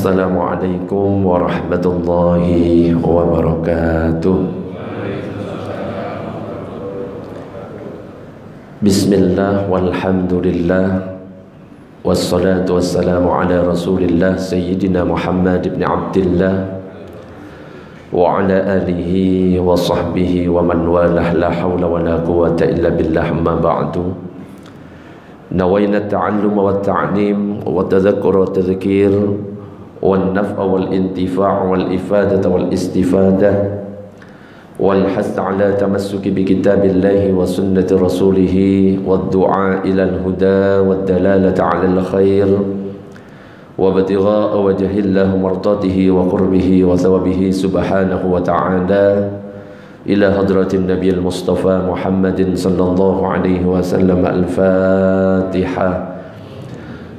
Assalamualaikum warahmatullahi wabarakatuh. Bismillah walhamdulillah wassalatu wassalamu ala rasulillah Sayyidina Muhammad ibn Abdillah wa ala alihi wa sahbihi wa man walah, la hawla wa la quwata illa billah, amma ba'du. Nawayna ta'allum wa ta'lim wa tadhakkur wa tadhkir wal naf'a wal intifa' wal ifadata wal istifadah wal hath ala tamassuki bi kitabillahi wa sunnati rasulih wad du'a ila al huda wad dalalata ala al khair wa ibtigha'a wajhillahi mardatihi wa qurbihi wa thawabihi subhanahu wa ta'ala ila hadratin nabiyil mustafa Muhammadin sallallahu alaihi wasallam. Al-Fatihah.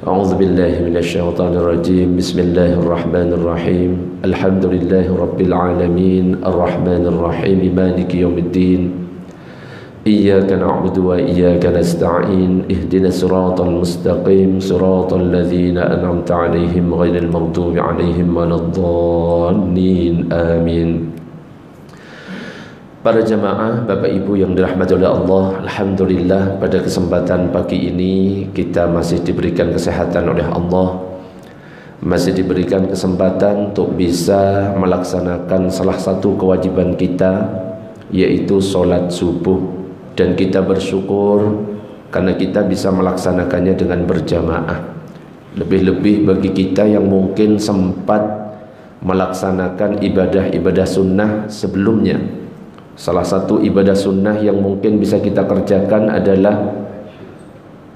A'udzu billahi minasy syaithanir rajim. Bismillahirrahmanirrahim. Alhamdulillahi rabbil alamin, arrahmanir rahim, maliki yaumiddin. Iyyaka na'budu wa iyyaka nasta'in. Ihdinas siratal mustaqim, siratal ladzina an'amta 'alaihim ghairil maghdubi 'alaihim waladdallin. Amin. Para jamaah, Bapak Ibu yang dirahmati oleh Allah, alhamdulillah pada kesempatan pagi ini kita masih diberikan kesehatan oleh Allah, masih diberikan kesempatan untuk bisa melaksanakan salah satu kewajiban kita, yaitu sholat subuh. Dan kita bersyukur karena kita bisa melaksanakannya dengan berjamaah. Lebih-lebih bagi kita yang mungkin sempat melaksanakan ibadah-ibadah sunnah sebelumnya. Salah satu ibadah sunnah yang mungkin bisa kita kerjakan adalah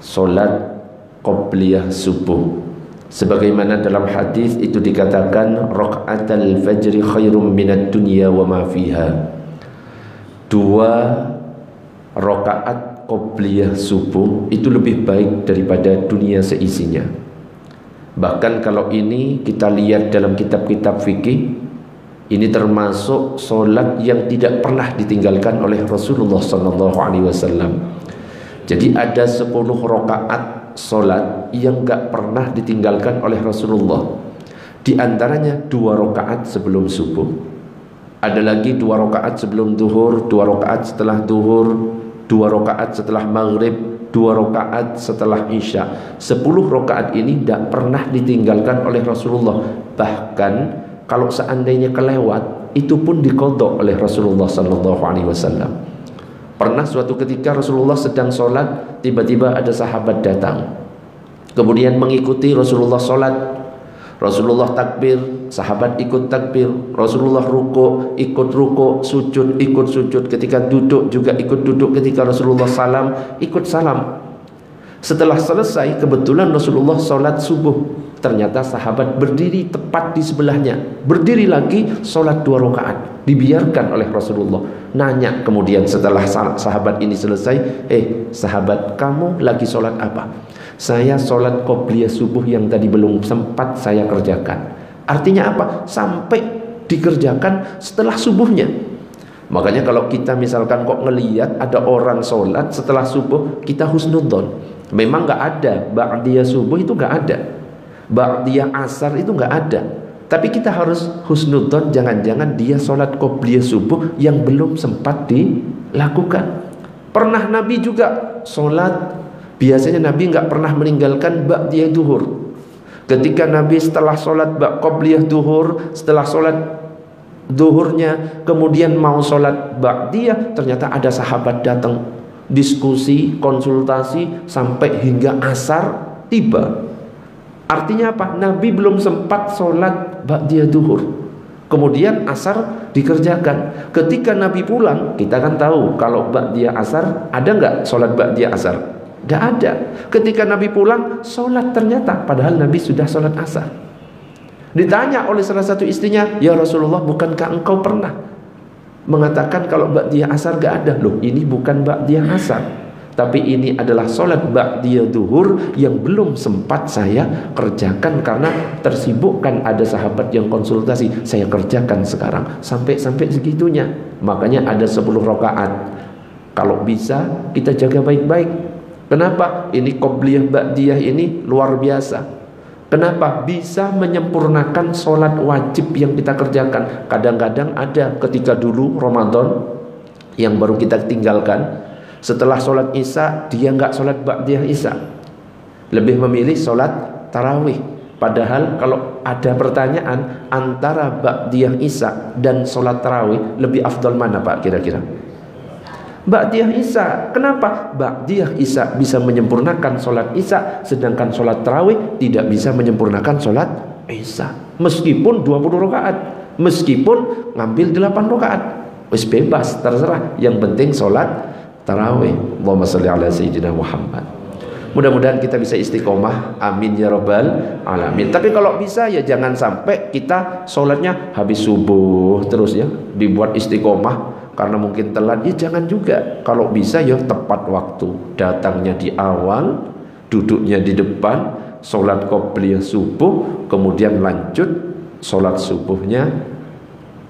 solat qobliyah subuh. Sebagaimana dalam hadis itu dikatakan, raka'atal fajri khairum minad dunya wa ma fiha. 2 rakaat qobliyah subuh itu lebih baik daripada dunia seisinya. Bahkan kalau ini kita lihat dalam kitab-kitab fikih, ini termasuk solat yang tidak pernah ditinggalkan oleh Rasulullah SAW. Jadi ada 10 rakaat solat yang gak pernah ditinggalkan oleh Rasulullah. Di antaranya 2 rakaat sebelum subuh. Ada lagi 2 rakaat sebelum duhur, 2 rakaat setelah duhur, 2 rakaat setelah maghrib, 2 rakaat setelah isya. 10 rakaat ini tidak pernah ditinggalkan oleh Rasulullah. Bahkan kalau seandainya kelewat, itu pun diqadha oleh Rasulullah SAW. Pernah suatu ketika Rasulullah sedang sholat, tiba-tiba ada sahabat datang, kemudian mengikuti Rasulullah sholat. Rasulullah takbir, sahabat ikut takbir. Rasulullah ruku, ikut ruku. Sujud, ikut sujud. Ketika duduk juga ikut duduk. Ketika Rasulullah salam, ikut salam. Setelah selesai, kebetulan Rasulullah sholat subuh. Ternyata sahabat berdiri tepat di sebelahnya. Berdiri lagi, sholat 2 rakaat. Dibiarkan oleh Rasulullah. Nanya kemudian setelah sahabat ini selesai, sahabat, kamu lagi sholat apa? Saya sholat qobliyah subuh yang tadi belum sempat saya kerjakan. Artinya apa? Sampai dikerjakan setelah subuhnya. Makanya kalau kita misalkan kok ngelihat ada orang sholat setelah subuh, kita husnudzon. Memang gak ada ba'diyah subuh, itu gak ada. Ba'diyah asar itu gak ada. Tapi kita harus husnudzon, jangan-jangan dia sholat qobliyah subuh yang belum sempat dilakukan. Pernah Nabi juga sholat, biasanya Nabi gak pernah meninggalkan ba'diyah duhur. Ketika Nabi setelah sholat qobliyah duhur, setelah sholat duhurnya kemudian mau sholat ba'diyah, ternyata ada sahabat datang, diskusi, konsultasi sampai hingga asar tiba. Artinya apa? Nabi belum sempat sholat ba'diyah duhur, kemudian asar dikerjakan. Ketika Nabi pulang, kita kan tahu kalau ba'diyah asar, ada nggak sholat ba'diyah asar? Nggak ada. Ketika Nabi pulang, sholat ternyata, padahal Nabi sudah sholat asar. Ditanya oleh salah satu istrinya, ya Rasulullah, bukankah engkau pernah mengatakan kalau ba'diyah asar nggak ada? Loh, ini bukan ba'diyah asar, tapi ini adalah sholat ba'diyah duhur yang belum sempat saya kerjakan karena tersibukkan. Ada sahabat yang konsultasi, saya kerjakan sekarang. Sampai segitunya. Makanya ada 10 rakaat. Kalau bisa kita jaga baik-baik. Kenapa? Ini qobliyah ba'diyah ini luar biasa. Kenapa? Bisa menyempurnakan sholat wajib yang kita kerjakan. Kadang-kadang ada ketika dulu Ramadan yang baru kita tinggalkan, setelah sholat isya dia nggak sholat ba'diyah isya, lebih memilih sholat tarawih. Padahal kalau ada pertanyaan antara ba'diyah isya dan sholat tarawih, lebih afdal mana Pak kira-kira? Ba'diyah isya. Kenapa? Ba'diyah isya bisa menyempurnakan sholat isya, sedangkan sholat tarawih tidak bisa menyempurnakan sholat isya. Meskipun 20 rakaat, meskipun ngambil 8 rakaat, wis bebas, terserah. Yang penting sholat tarawih. Allahumma sholli ala sayyidina Muhammad. Mudah-mudahan kita bisa istiqomah, amin ya rabbal alamin. Tapi kalau bisa ya jangan sampai kita sholatnya habis subuh terus ya, dibuat istiqomah karena mungkin telat, ya jangan juga. Kalau bisa ya tepat waktu, datangnya di awal, duduknya di depan, sholat qobliyah subuh, kemudian lanjut sholat subuhnya.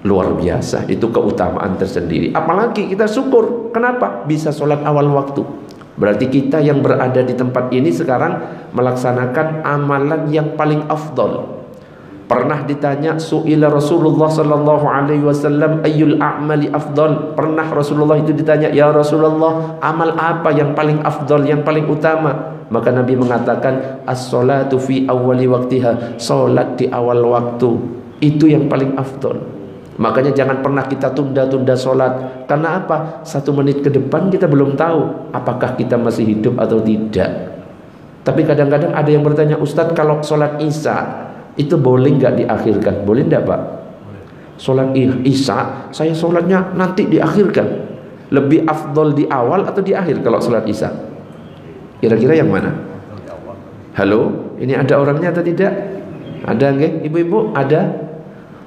Luar biasa, itu keutamaan tersendiri. Apalagi kita syukur, kenapa? Bisa sholat awal waktu. Berarti kita yang berada di tempat ini sekarang melaksanakan amalan yang paling afdal. Pernah ditanya, su'ila Rasulullah sallallahu alaihi wasallam ayyul a'mali afdal. Pernah Rasulullah itu ditanya, ya Rasulullah, amal apa yang paling afdal, yang paling utama? Maka Nabi mengatakan, as-salatu fi awwali waqtiha, salat di awal waktu, itu yang paling afdal. Makanya jangan pernah kita tunda-tunda sholat. Karena apa? 1 menit ke depan kita belum tahu apakah kita masih hidup atau tidak. Tapi kadang-kadang ada yang bertanya, Ustadz, kalau sholat isya itu boleh nggak diakhirkan? Boleh nggak Pak? Sholat isya saya sholatnya nanti diakhirkan. Lebih afdol di awal atau di akhir kalau sholat isya? Kira-kira yang mana? Halo, ini ada orangnya atau tidak? Ada nggak? Ibu-ibu ada?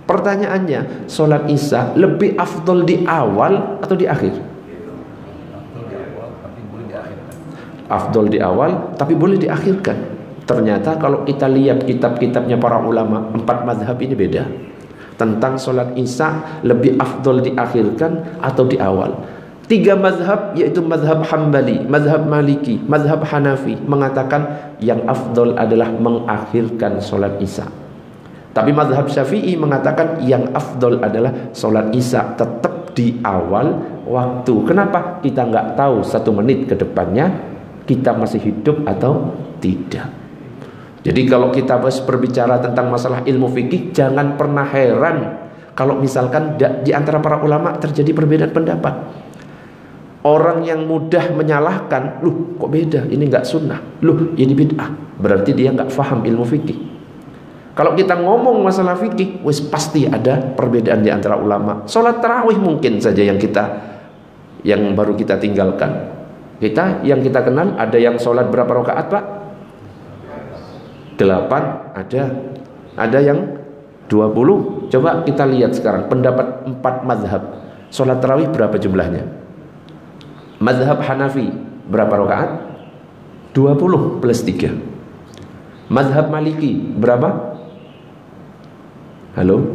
Pertanyaannya, sholat isya lebih afdol di awal atau di akhir? Afdol di awal tapi boleh diakhirkan. Ternyata kalau kita lihat kitab-kitabnya para ulama, 4 mazhab ini beda tentang sholat isya lebih afdol diakhirkan atau di awal. 3 mazhab, yaitu mazhab Hambali, mazhab Maliki, mazhab Hanafi, mengatakan yang afdol adalah mengakhirkan sholat isya. Tapi mazhab Syafi'i mengatakan yang afdol adalah sholat isya tetap di awal waktu. Kenapa? Kita nggak tahu 1 menit ke depannya kita masih hidup atau tidak. Jadi kalau kita berbicara tentang masalah ilmu fikih, jangan pernah heran kalau misalkan di antara para ulama terjadi perbedaan pendapat. Orang yang mudah menyalahkan, loh kok beda, ini nggak sunnah, loh ini bid'ah, berarti dia nggak faham ilmu fikih. Kalau kita ngomong masalah fikih, wis pasti ada perbedaan di antara ulama. Sholat tarawih mungkin saja yang baru kita tinggalkan. Yang kita kenal, ada yang sholat berapa rakaat Pak? 8 ada. Ada yang 20. Coba kita lihat sekarang pendapat 4 mazhab. Sholat tarawih berapa jumlahnya? Mazhab Hanafi berapa rakaat? 20 plus 3. Mazhab Maliki berapa? Halo?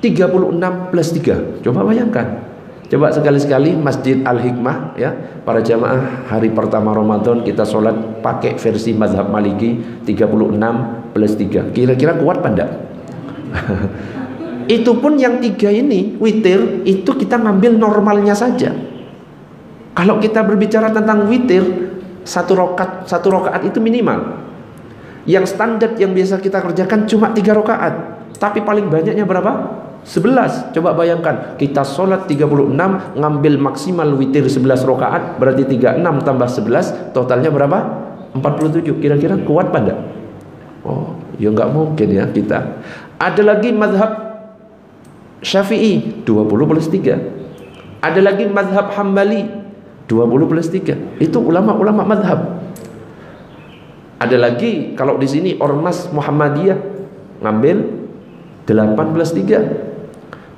36 plus 3. Coba bayangkan. Coba sekali-sekali Masjid Al-Hikmah ya, para jamaah hari pertama Ramadan kita sholat pakai versi mazhab Maliki 36 plus 3. Kira-kira kuat apa enggak? Itu pun yang 3 ini witir, itu kita ngambil normalnya saja. Kalau kita berbicara tentang witir, 1 rakaat itu minimal. Yang standar yang biasa kita kerjakan cuma 3 rakaat. Tapi paling banyaknya berapa? 11. Coba bayangkan, kita sholat 36, ngambil maksimal witir 11 rakaat, berarti 36 tambah 11, totalnya berapa? 47. Kira-kira kuat pada? Oh, ya nggak mungkin ya kita. Ada lagi mazhab Syafi'i 20 plus 3. Ada lagi mazhab Hambali 20 plus 3. Itu ulama-ulama mazhab. Ada lagi kalau di sini Ormas Muhammadiyah ngambil 8 plus 3.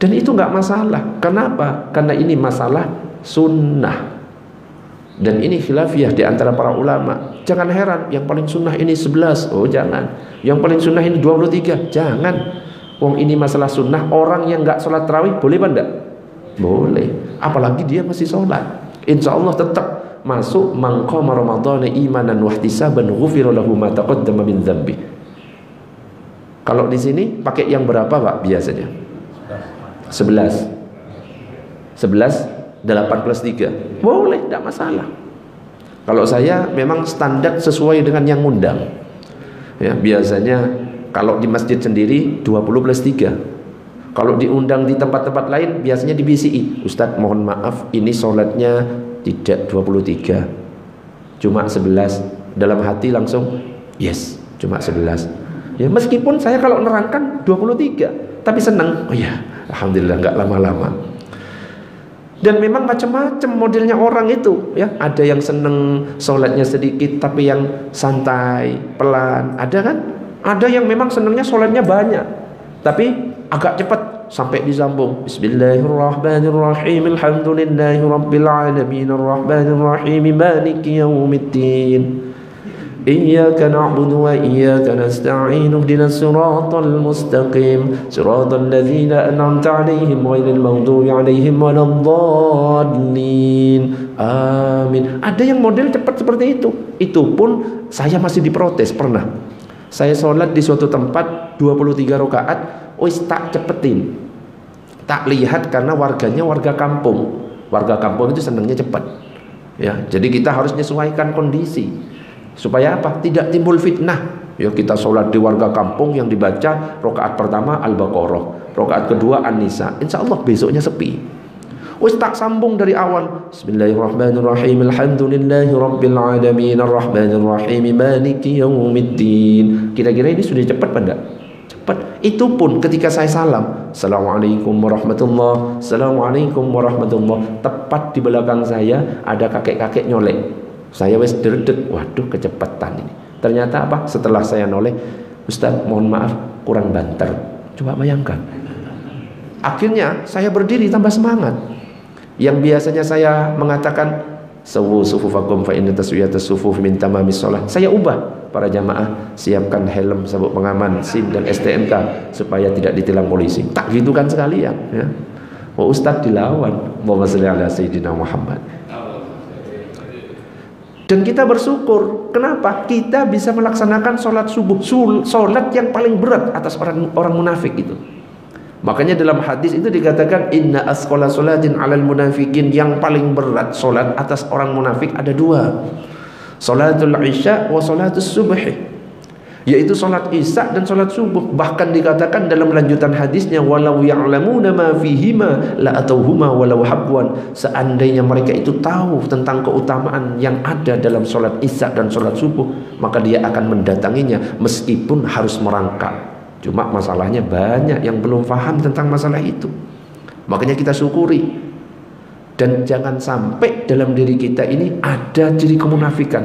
Dan itu nggak masalah. Kenapa? Karena ini masalah sunnah. Dan ini khilafiyah di antara para ulama. Jangan heran, yang paling sunnah ini 11. Oh jangan. Yang paling sunnah ini 23. Jangan. Wong ini masalah sunnah. Orang yang nggak sholat tarawih boleh apa enggak? Boleh. Apalagi dia masih sholat. Insya Allah tetap masuk man qama ramadhana imanan wa ihtisaban ghufira lahu ma taqaddama min dzambi. Kalau di sini pakai yang berapa Pak biasanya? 11. 8 plus 3. Boleh, tidak masalah. Kalau saya memang standar sesuai dengan yang ngundang. Ya, biasanya kalau di masjid sendiri 20 plus 3. Kalau diundang di tempat-tempat lain biasanya di BCI. Ustadz mohon maaf, ini sholatnya tidak 23, cuma 11. Dalam hati langsung yes, cuma 11. Ya, meskipun saya kalau nerangkan 23, tapi senang. Oh ya, alhamdulillah nggak lama-lama. Dan memang macam-macam modelnya orang itu, ya. Ada yang seneng sholatnya sedikit tapi yang santai, pelan. Ada kan? Ada yang memang senengnya sholatnya banyak tapi agak cepat sampai disambung. Bismillahirrahmanirrahim. Alhamdulillahirabbil alamin arrahmanirrahim maliki yaumiddin. Iyyaka na'budu wa iyyaka nasta'in ihdinas siratal mustaqim siratal ladzina an'amta 'alaihim ghairil maghdubi 'alaihim waladdallin. Amin. Ada yang model cepat seperti itu. Itu pun saya masih diprotes pernah. Saya sholat di suatu tempat 23 rakaat, tak cepetin. Tak lihat karena warganya warga kampung. Warga kampung itu senangnya cepat. Ya, jadi kita harus menyesuaikan kondisi. Supaya apa? Tidak timbul fitnah. Ya, kita sholat di warga kampung yang dibaca rakaat pertama Al-Baqarah, rakaat kedua An-Nisa. Insya Allah besoknya sepi. Tak sambung dari awal. Bismillahirrahmanirrahim. Alhamdulillahirabbil alamin arrahmanirrahim maliki yaumiddin. Kira-kira ini sudah cepat pada? Cepat. Itu pun ketika saya salam, Assalamualaikum warahmatullahi, Assalamualaikum warahmatullahi. Tepat di belakang saya ada kakek-kakek nyolek. Saya wes derdek, waduh kecepatan ini. Ternyata apa? Setelah saya noleh, Ustaz mohon maaf kurang banter. Coba bayangkan. Akhirnya saya berdiri tambah semangat. Yang biasanya saya mengatakan sawu sufufakum fa inna taswiyatas sufuf min tamamis shalah. Saya ubah, para jamaah siapkan helm sabuk pengaman, SIM dan STNK supaya tidak ditilang polisi. Tak gitu kan sekalian, ya. Ustaz dilawan. Allahumma shalli ala sayyidina Muhammad. Dan kita bersyukur. Kenapa? Kita bisa melaksanakan sholat subuh, sholat yang paling berat atas orang munafik itu. Makanya dalam hadis itu dikatakan inna asqala sholatin 'alal munafiqin, yang paling berat sholat atas orang munafik ada dua. Sholatul isya wa sholatus subhi, yaitu sholat isya dan sholat subuh. Bahkan dikatakan dalam lanjutan hadisnya walau ya'lamuna ma fihima la atauhuma walau habwan. Seandainya mereka itu tahu tentang keutamaan yang ada dalam sholat isya dan sholat subuh, maka dia akan mendatanginya meskipun harus merangkak. Cuma masalahnya banyak yang belum paham tentang masalah itu. Makanya kita syukuri. Dan jangan sampai dalam diri kita ini ada ciri kemunafikan.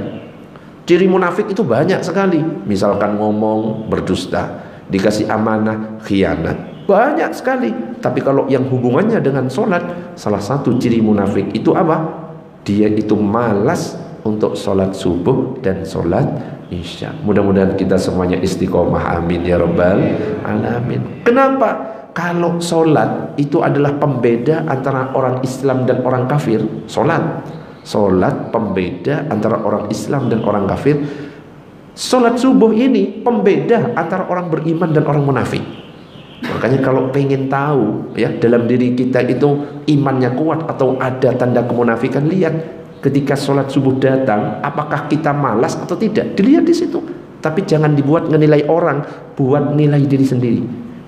Ciri munafik itu banyak sekali. Misalkan ngomong berdusta, dikasih amanah khianat, banyak sekali. Tapi kalau yang hubungannya dengan sholat, salah satu ciri munafik itu apa? Dia itu malas untuk sholat subuh dan sholat isya. Mudah-mudahan kita semuanya istiqomah, amin ya rabbal alamin. Kenapa? Kalau sholat itu adalah pembeda antara orang Islam dan orang kafir. Sholat pembeda antara orang Islam dan orang kafir. Sholat subuh ini pembeda antara orang beriman dan orang munafik. Makanya kalau pengen tahu ya dalam diri kita itu imannya kuat atau ada tanda kemunafikan, lihat ketika sholat subuh datang, apakah kita malas atau tidak, dilihat di situ. Tapi jangan dibuat menilai orang, buat nilai diri sendiri.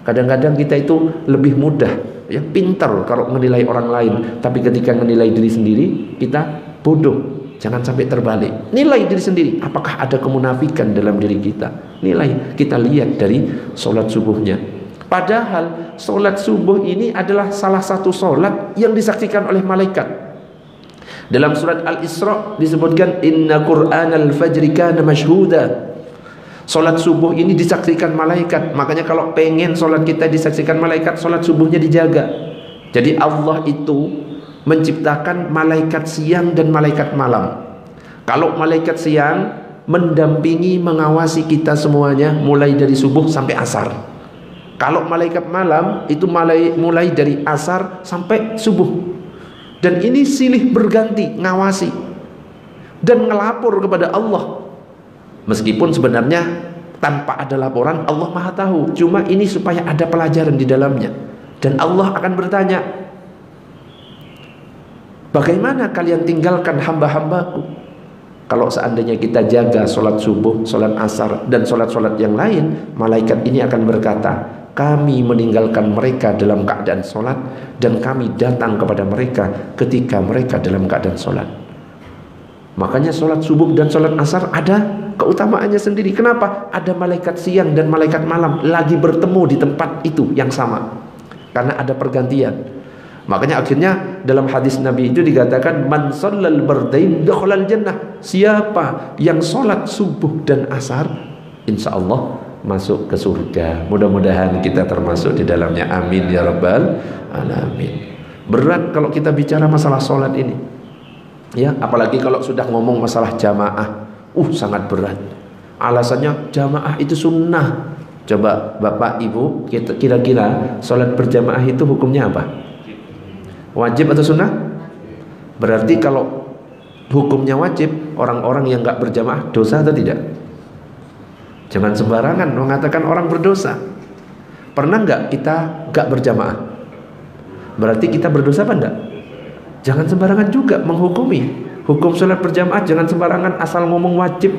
Kadang-kadang kita itu lebih mudah, ya pintar kalau menilai orang lain, tapi ketika menilai diri sendiri kita bodoh. Jangan sampai terbalik. Nilai diri sendiri, apakah ada kemunafikan dalam diri kita? Nilai, kita lihat dari sholat subuhnya. Padahal sholat subuh ini adalah salah satu sholat yang disaksikan oleh malaikat. Dalam surat Al-Isra disebutkan inna Qur'anal fajri kana mashhuda. Sholat subuh ini disaksikan malaikat. Makanya kalau pengen sholat kita disaksikan malaikat, sholat subuhnya dijaga. Jadi Allah itu menciptakan malaikat siang dan malaikat malam. Kalau malaikat siang mendampingi, mengawasi kita semuanya mulai dari subuh sampai asar. Kalau malaikat malam itu mulai dari asar sampai subuh. Dan ini silih berganti ngawasi dan ngelapor kepada Allah. Meskipun sebenarnya tanpa ada laporan, Allah Maha tahu. Cuma ini supaya ada pelajaran di dalamnya. Dan Allah akan bertanya, bagaimana kalian tinggalkan hamba-hambaku? Kalau seandainya kita jaga sholat subuh, sholat asar, dan sholat-sholat yang lain, malaikat ini akan berkata, kami meninggalkan mereka dalam keadaan sholat, dan kami datang kepada mereka ketika mereka dalam keadaan sholat. Makanya sholat subuh dan sholat asar ada keutamaannya sendiri. Kenapa? Ada malaikat siang dan malaikat malam lagi bertemu di tempat itu yang sama, karena ada pergantian. Makanya akhirnya dalam hadis Nabi itu dikatakan, man shallal bardain dakhalal jannah. Siapa yang sholat subuh dan asar, insya Allah masuk ke surga. Mudah-mudahan kita termasuk di dalamnya. Amin ya rabbal alamin. Berat kalau kita bicara masalah sholat ini, ya, apalagi kalau sudah ngomong masalah jamaah, sangat berat. Alasannya jamaah itu sunnah. Coba Bapak Ibu, kira-kira sholat berjamaah itu hukumnya apa? Wajib atau sunnah? Berarti kalau hukumnya wajib, orang-orang yang nggak berjamaah dosa atau tidak? Jangan sembarangan mengatakan orang berdosa. Pernah nggak kita nggak berjamaah? Berarti kita berdosa apa enggak? Jangan sembarangan juga menghukumi. Hukum sholat berjamaah jangan sembarangan asal ngomong wajib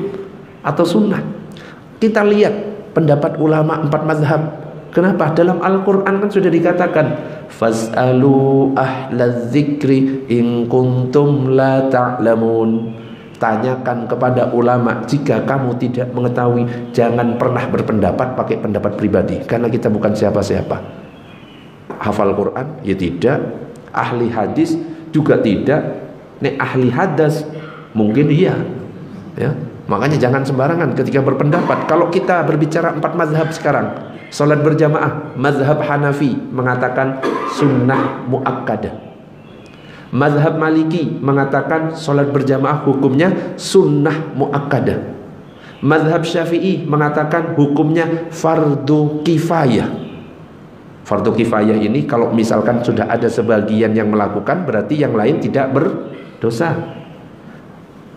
atau sunnah. Kita lihat pendapat ulama 4 mazhab. Kenapa? Dalam Al-Quran kan sudah dikatakan, fas'alu ahlaz zikri in kuntum la ta'lamun. Tanyakan kepada ulama jika kamu tidak mengetahui. Jangan pernah berpendapat pakai pendapat pribadi, karena kita bukan siapa-siapa. Hafal Quran? Ya tidak. Ahli hadis juga tidak. Nek ahli hadas mungkin iya, ya. Makanya jangan sembarangan ketika berpendapat. Kalau kita berbicara 4 mazhab sekarang, sholat berjamaah, mazhab Hanafi mengatakan sunnah muakkadah. Mazhab Maliki mengatakan sholat berjamaah hukumnya sunnah muakkadah. Mazhab Syafi'i mengatakan hukumnya fardu kifayah. Fardu kifayah ini kalau misalkan sudah ada sebagian yang melakukan, berarti yang lain tidak berdosa.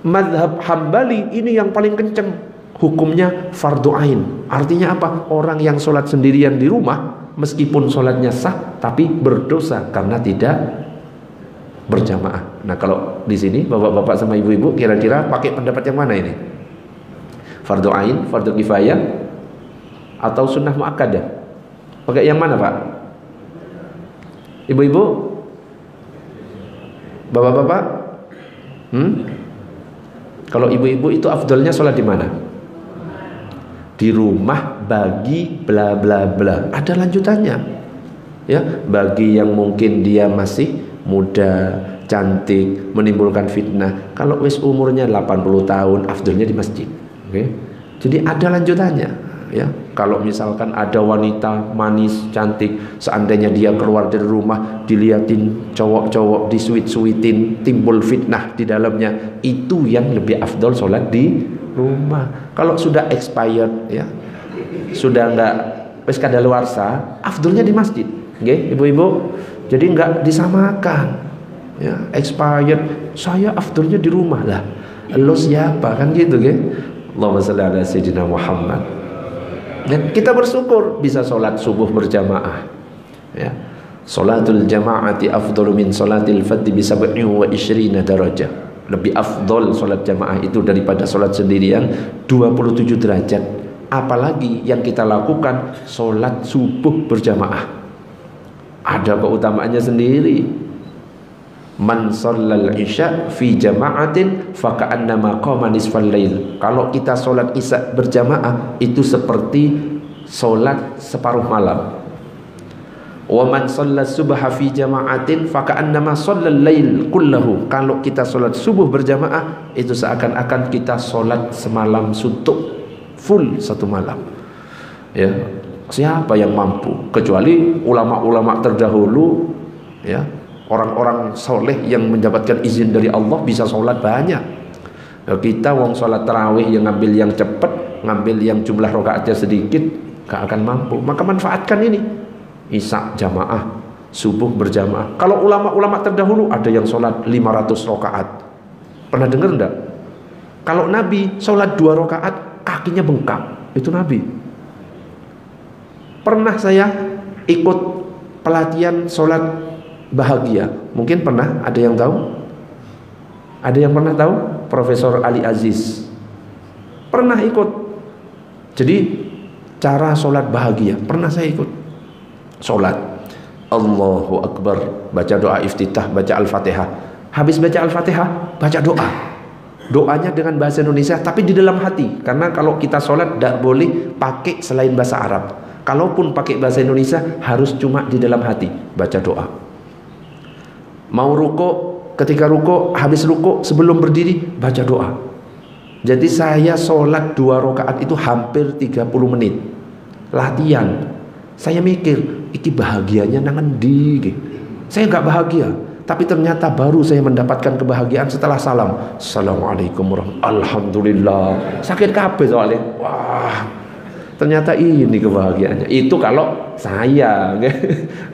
Mazhab Hambali ini yang paling kenceng, hukumnya fardu ain. Artinya apa? Orang yang sholat sendirian di rumah, meskipun sholatnya sah, tapi berdosa karena tidak berjamaah. Nah, kalau di sini bapak-bapak sama ibu-ibu kira-kira pakai pendapat yang mana ini? Fardu ain, fardu kifayah, atau sunnah muakkadah? Pakai yang mana, Pak? Ibu-ibu? Bapak-bapak? Kalau ibu-ibu itu afdalnya sholat di mana? Di rumah bagi bla bla bla. Ada lanjutannya. Ya, bagi yang mungkin dia masih muda, cantik, menimbulkan fitnah. Kalau wis umurnya 80 tahun, afdalnya di masjid. Oke. Jadi ada lanjutannya, ya. Kalau misalkan ada wanita manis, cantik, seandainya dia keluar dari rumah, diliatin cowok-cowok, disuit-suitin, timbul fitnah di dalamnya, itu yang lebih afdal sholat di rumah. Kalau sudah expired, ya, sudah enggak wis kadaluarsa, afdalnya di masjid. Oke, ibu-ibu. Jadi enggak disamakan. Ya, expired, saya afdalnya di rumah lah. Lo siapa kan gitu, oke? Allahumma shalli ala sayyidina Muhammad. Dan kita bersyukur bisa sholat subuh berjamaah, ya. Sholatul jama'ati afdalu min sholatil fadhi bi 27 darajah. Lebih afdal sholat jamaah itu daripada sholat sendirian 27 derajat. Apalagi yang kita lakukan sholat subuh berjamaah, ada keutamaannya sendiri. Man shallal isya fi jama'atin faka'annama qama nisfal lail. Kalau kita sholat isya berjamaah itu seperti sholat separuh malam. Wa man shalla subha fi jama'atin faka'annama shallal lail kullahu. Kalau kita sholat subuh berjamaah itu seakan-akan kita sholat semalam suntuk, full satu malam. Ya, siapa yang mampu? Kecuali ulama-ulama terdahulu, ya. Orang-orang soleh yang mendapatkan izin dari Allah bisa sholat banyak. Kita wong sholat tarawih yang ngambil yang cepat, ngambil yang jumlah rakaatnya sedikit, gak akan mampu. Maka manfaatkan ini. Isya jamaah, subuh berjamaah. Kalau ulama-ulama terdahulu ada yang sholat 500 rakaat. Pernah dengar enggak? Kalau Nabi sholat 2 rakaat kakinya bengkak. Itu Nabi. Pernah saya ikut pelatihan sholat bahagia. Mungkin pernah, ada yang tahu? Ada yang pernah tahu? Profesor Ali Aziz pernah ikut. Jadi cara sholat bahagia pernah saya ikut. Sholat Allahu Akbar, baca doa iftitah, baca Al-Fatihah. Habis baca Al-Fatihah, baca doa. Doanya dengan bahasa Indonesia tapi di dalam hati. Karena kalau kita sholat tidak boleh pakai selain bahasa Arab. Kalaupun pakai bahasa Indonesia harus cuma di dalam hati. Baca doa. Mau rukuk, ketika rukuk, habis rukuk, sebelum berdiri, baca doa. Jadi saya sholat 2 rakaat itu hampir 30 menit. Latihan. Saya mikir, iki bahagianya nangan di. Saya nggak bahagia. Tapi ternyata baru saya mendapatkan kebahagiaan setelah salam. Assalamualaikum warahmatullahi wabarakatuh. Alhamdulillah. Sakit kabeh soalnya. Wah, ternyata ini kebahagiaannya. Itu kalau saya.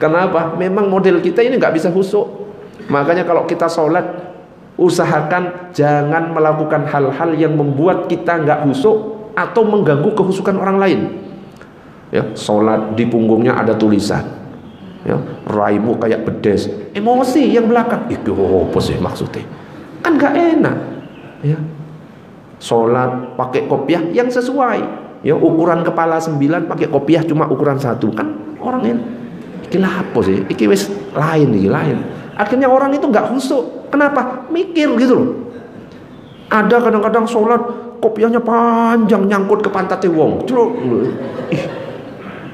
Kenapa? Memang model kita ini nggak bisa khusyuk. Makanya kalau kita sholat, usahakan jangan melakukan hal-hal yang membuat kita nggak khusyuk atau mengganggu kehusukan orang lain. Ya, sholat di punggungnya ada tulisan. Ya, raimu kayak bedes, emosi yang belakang itu apa sih maksudnya, kan gak enak. Ya, sholat pakai kopiah yang sesuai, ya ukuran kepala 9 pakai kopiah cuma ukuran 1, kan orang ini iki apa sih, iki wis lain, iki lain. Akhirnya orang itu nggak khusyuk. Kenapa? Mikir gitu loh. Ada kadang-kadang sholat kopiahnya panjang nyangkut ke pantatnya wong.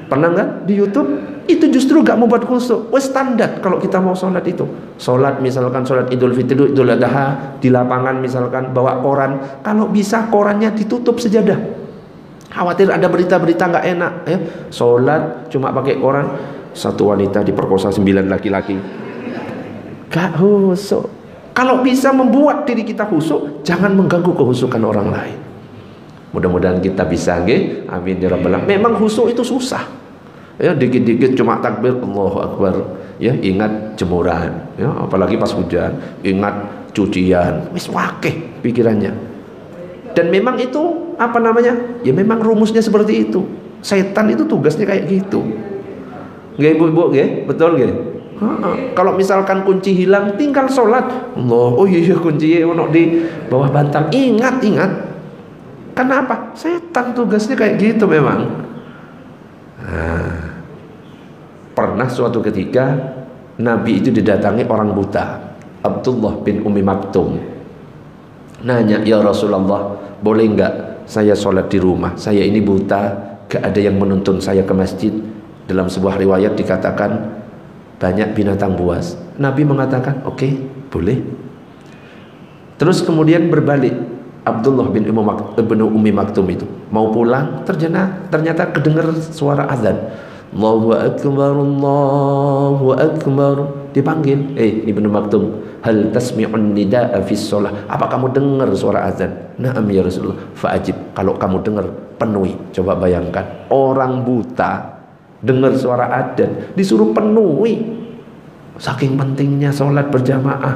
Pernah nggak di YouTube? Itu justru gak membuat khusyuk. Wes standar kalau kita mau sholat itu. Sholat misalkan sholat Idul Fitri, Idul Adha di lapangan misalkan bawa koran. Kalau bisa korannya ditutup sejadah. Khawatir ada berita-berita gak enak. Ya. Sholat cuma pakai koran. 1 wanita diperkosa 9 laki-laki. Gak khusyuk. Kalau bisa membuat diri kita khusyuk, jangan mengganggu kehusukan orang lain. Mudah-mudahan kita bisa, nggih. Amin ya rabbal alamin. Memang khusyuk itu susah. Ya, dikit-dikit cuma takbir Allahu Akbar. Ya, ingat jemuran. Ya, apalagi pas hujan, ingat cucian. Wis wakeh pikirannya. Dan memang itu apa namanya? Ya memang rumusnya seperti itu. Setan itu tugasnya kayak gitu. Nggih ibu-ibu, nggih? Betul nggih? Kalau misalkan kunci hilang, tinggal sholat. Allah, oh iya kunci ono di bawah bantal. Ingat. Kenapa? Setan tugasnya kayak gitu memang. Pernah suatu ketika Nabi itu didatangi orang buta, Abdullah bin Ummi Maktum. Nanya, ya Rasulullah, boleh enggak saya sholat di rumah? Saya ini buta, gak ada yang menuntun saya ke masjid. Dalam sebuah riwayat dikatakan banyak binatang buas. Nabi mengatakan, oke, boleh. Terus kemudian berbalik, Abdullah bin Ummi Maktum itu mau pulang, ternyata kedengar suara azan. Allahu Akbar, Allahu Akbar. Dipanggil, Ibnu Maktum, hal tasmi'un nida'a fis shalah? Apa kamu dengar suara azan? Na'am ya Rasulullah. Fa'ajib, kalau kamu dengar, penuhi. Coba bayangkan, orang buta dengar suara azan, disuruh penuhi. Saking pentingnya sholat berjamaah.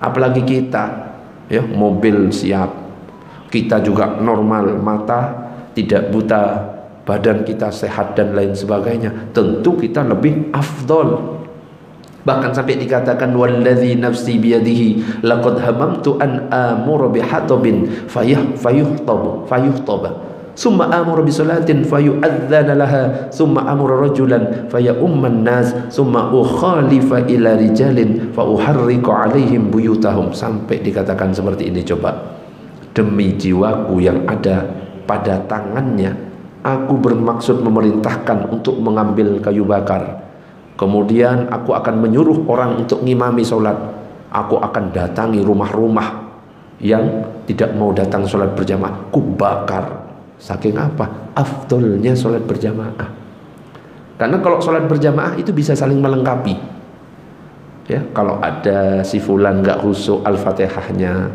Apalagi kita, ya, mobil siap, kita juga normal, mata tidak buta, badan kita sehat dan lain sebagainya, tentu kita lebih afdol. Bahkan sampai dikatakan wallazi nafsi biyadihi laqad hamamtu an amura bihatabin fayuhtaba summa amura bisalatin fayu'adzana laha summa amura rajulan fayumman nas summa ukhalifa ila rijalin fauharriqu alaihim buyutahum. Sampai dikatakan seperti ini. Coba, demi jiwaku yang ada pada tangannya, aku bermaksud memerintahkan untuk mengambil kayu bakar. Kemudian aku akan menyuruh orang untuk ngimami sholat. Aku akan datangi rumah-rumah yang tidak mau datang sholat berjamaah, ku bakar. Saking apa? Afdolnya sholat berjamaah. Karena kalau sholat berjamaah itu bisa saling melengkapi. Ya, kalau ada si fulan nggak khusyuk Al-Fatihahnya,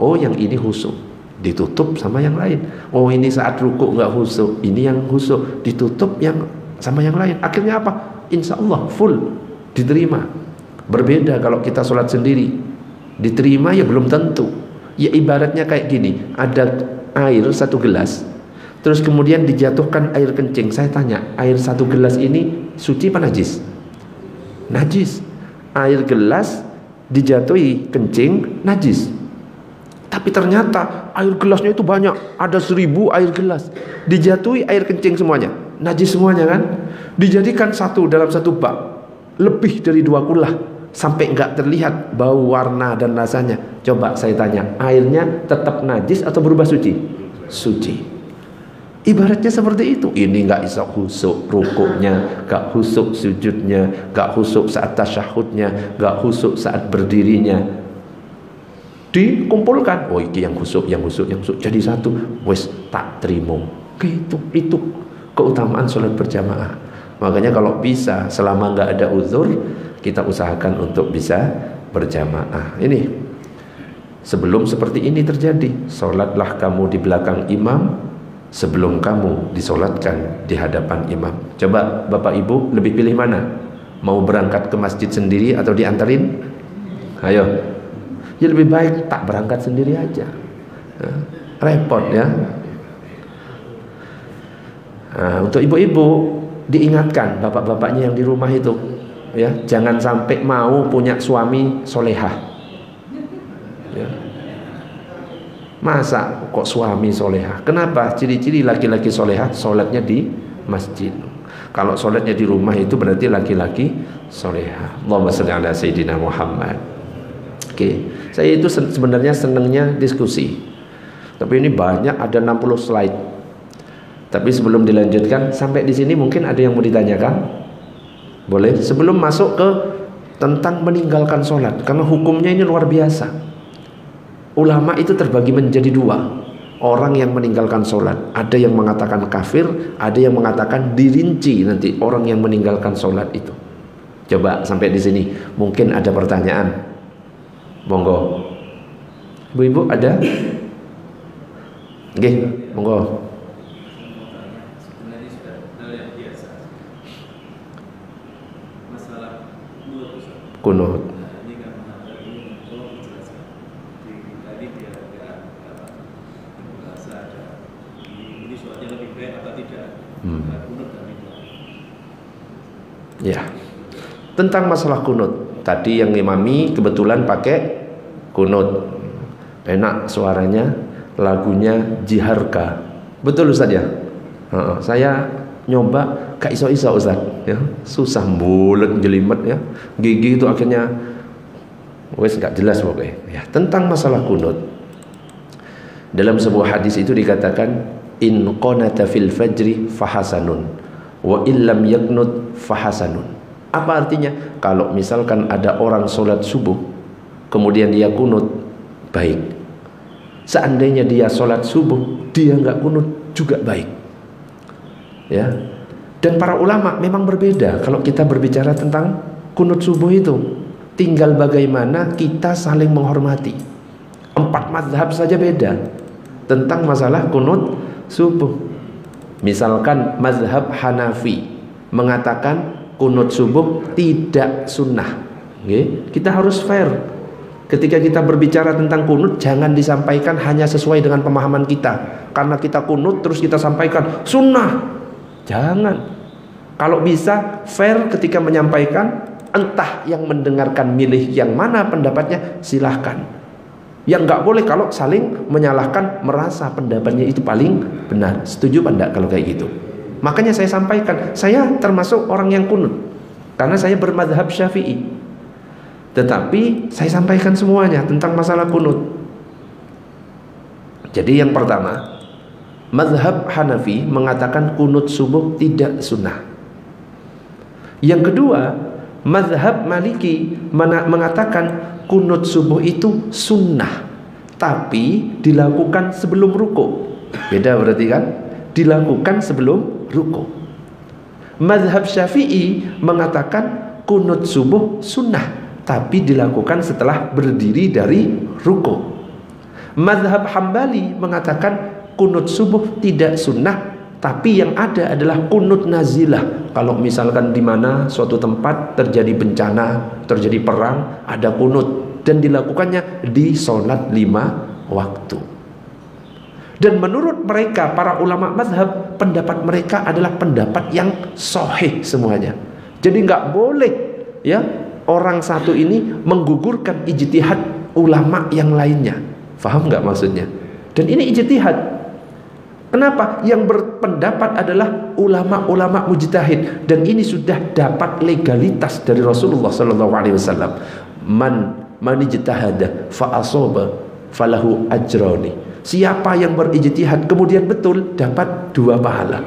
oh yang ini khusyuk, ditutup sama yang lain. Oh ini saat rukuk nggak khusyuk, ini yang khusyuk, ditutup yang sama yang lain. Akhirnya apa? Insya Allah full diterima. Berbeda kalau kita sholat sendiri, diterima ya belum tentu. Ya ibaratnya kayak gini, ada air 1 gelas, terus kemudian dijatuhkan air kencing. Saya tanya, air 1 gelas ini suci apa najis? Najis. Air gelas dijatuhi kencing, najis. Tapi ternyata air gelasnya itu banyak, ada 1000 air gelas, dijatuhi air kencing semuanya, najis semuanya kan. Dijadikan dalam satu bak, lebih dari 2 kulah, sampai nggak terlihat bau, warna dan rasanya. Coba saya tanya, airnya tetap najis atau berubah suci? Suci. Ibaratnya seperti itu. Ini nggak bisa khusuk rukuknya, nggak khusuk sujudnya, nggak khusuk saat tasyahudnya, nggak khusuk saat berdirinya. Dikumpulkan, oh iki yang khusuk, yang khusuk, yang khusuk, jadi satu. Wes tak terima. Itu keutamaan sholat berjamaah. Makanya kalau bisa, selama nggak ada uzur, kita usahakan untuk bisa berjamaah. Ini sebelum seperti ini terjadi, sholatlah kamu di belakang imam sebelum kamu disolatkan di hadapan imam. Coba Bapak Ibu lebih pilih mana? Mau berangkat ke masjid sendiri atau diantarin? Ayo. Ya lebih baik tak berangkat sendiri aja. Repot ya. Nah, untuk ibu-ibu diingatkan bapak-bapaknya yang di rumah itu, ya, jangan sampai mau punya suami solehah. Ya. Masa kok suami solehah? Kenapa? Ciri-ciri laki-laki solehah, sholatnya di masjid. Kalau sholatnya di rumah itu berarti laki-laki solehah. Allahumma shalli ala sayyidina Muhammad. Oke, saya itu sebenarnya senangnya diskusi. Tapi ini banyak, ada 60 slide. Tapi sebelum dilanjutkan, sampai di sini mungkin ada yang mau ditanyakan? Boleh? Sebelum masuk ke tentang meninggalkan sholat, karena hukumnya ini luar biasa. Ulama itu terbagi menjadi 2. Orang yang meninggalkan sholat, ada yang mengatakan kafir, ada yang mengatakan dirinci nanti orang yang meninggalkan sholat itu. Coba sampai di sini, mungkin ada pertanyaan. Monggo. Ibu-ibu ada? Oke, monggo. Kunut. Ya, tentang masalah kunut. Tadi yang ngimami kebetulan pakai kunut, enak suaranya, lagunya Jiharka. Betul Ustaz ya? Saya nyoba gak iso-iso Ustaz ya. Susah, bulet, jelimet ya. Gigi itu akhirnya wes gak jelas pokoknya ya. Tentang masalah kunut, dalam sebuah hadis itu dikatakan, in qanata fil fajri fahasanun wa illam yaknut fahasanun. Apa artinya? Kalau misalkan ada orang sholat subuh kemudian dia kunut, baik. Seandainya dia sholat subuh dia nggak kunut juga baik ya. Dan para ulama memang berbeda kalau kita berbicara tentang kunut subuh itu. Tinggal bagaimana kita saling menghormati. 4 mazhab saja beda tentang masalah kunut subuh. Misalkan mazhab Hanafi mengatakan kunut subuh tidak sunnah. Kita harus fair. Ketika kita berbicara tentang kunut, jangan disampaikan hanya sesuai dengan pemahaman kita. Karena kita kunut terus kita sampaikan sunnah. Jangan. Kalau bisa fair ketika menyampaikan, entah yang mendengarkan milih yang mana pendapatnya, silahkan. Yang nggak boleh kalau saling menyalahkan, merasa pendapatnya itu paling benar. Setuju apa enggak kalau kayak gitu? Makanya saya sampaikan, saya termasuk orang yang kunut karena saya bermadhab Syafi'i. Tetapi saya sampaikan semuanya tentang masalah kunut. Jadi yang pertama, mazhab Hanafi mengatakan kunut subuh tidak sunnah. Yang kedua, mazhab Maliki mengatakan kunut subuh itu sunnah, tapi dilakukan sebelum ruku. Beda berarti kan? Dilakukan sebelum ruku. Mazhab Syafi'i mengatakan kunut subuh sunnah, tapi dilakukan setelah berdiri dari ruku. Mazhab Hambali mengatakan kunut subuh tidak sunnah, tapi yang ada adalah kunut nazilah. Kalau misalkan di mana suatu tempat terjadi bencana, terjadi perang, ada kunut dan dilakukannya di sholat 5 waktu. Dan menurut mereka para ulama mazhab, pendapat mereka adalah pendapat yang sahih semuanya. Jadi nggak boleh ya orang satu ini menggugurkan ijtihad ulama yang lainnya. Faham nggak maksudnya? Dan ini ijtihad. Kenapa? Yang berpendapat adalah ulama-ulama mujtahid, dan ini sudah dapat legalitas dari Rasulullah SAW. Man ijtahada fa asaba falahu ajrani. Siapa yang berijtihad kemudian betul, dapat 2 pahala.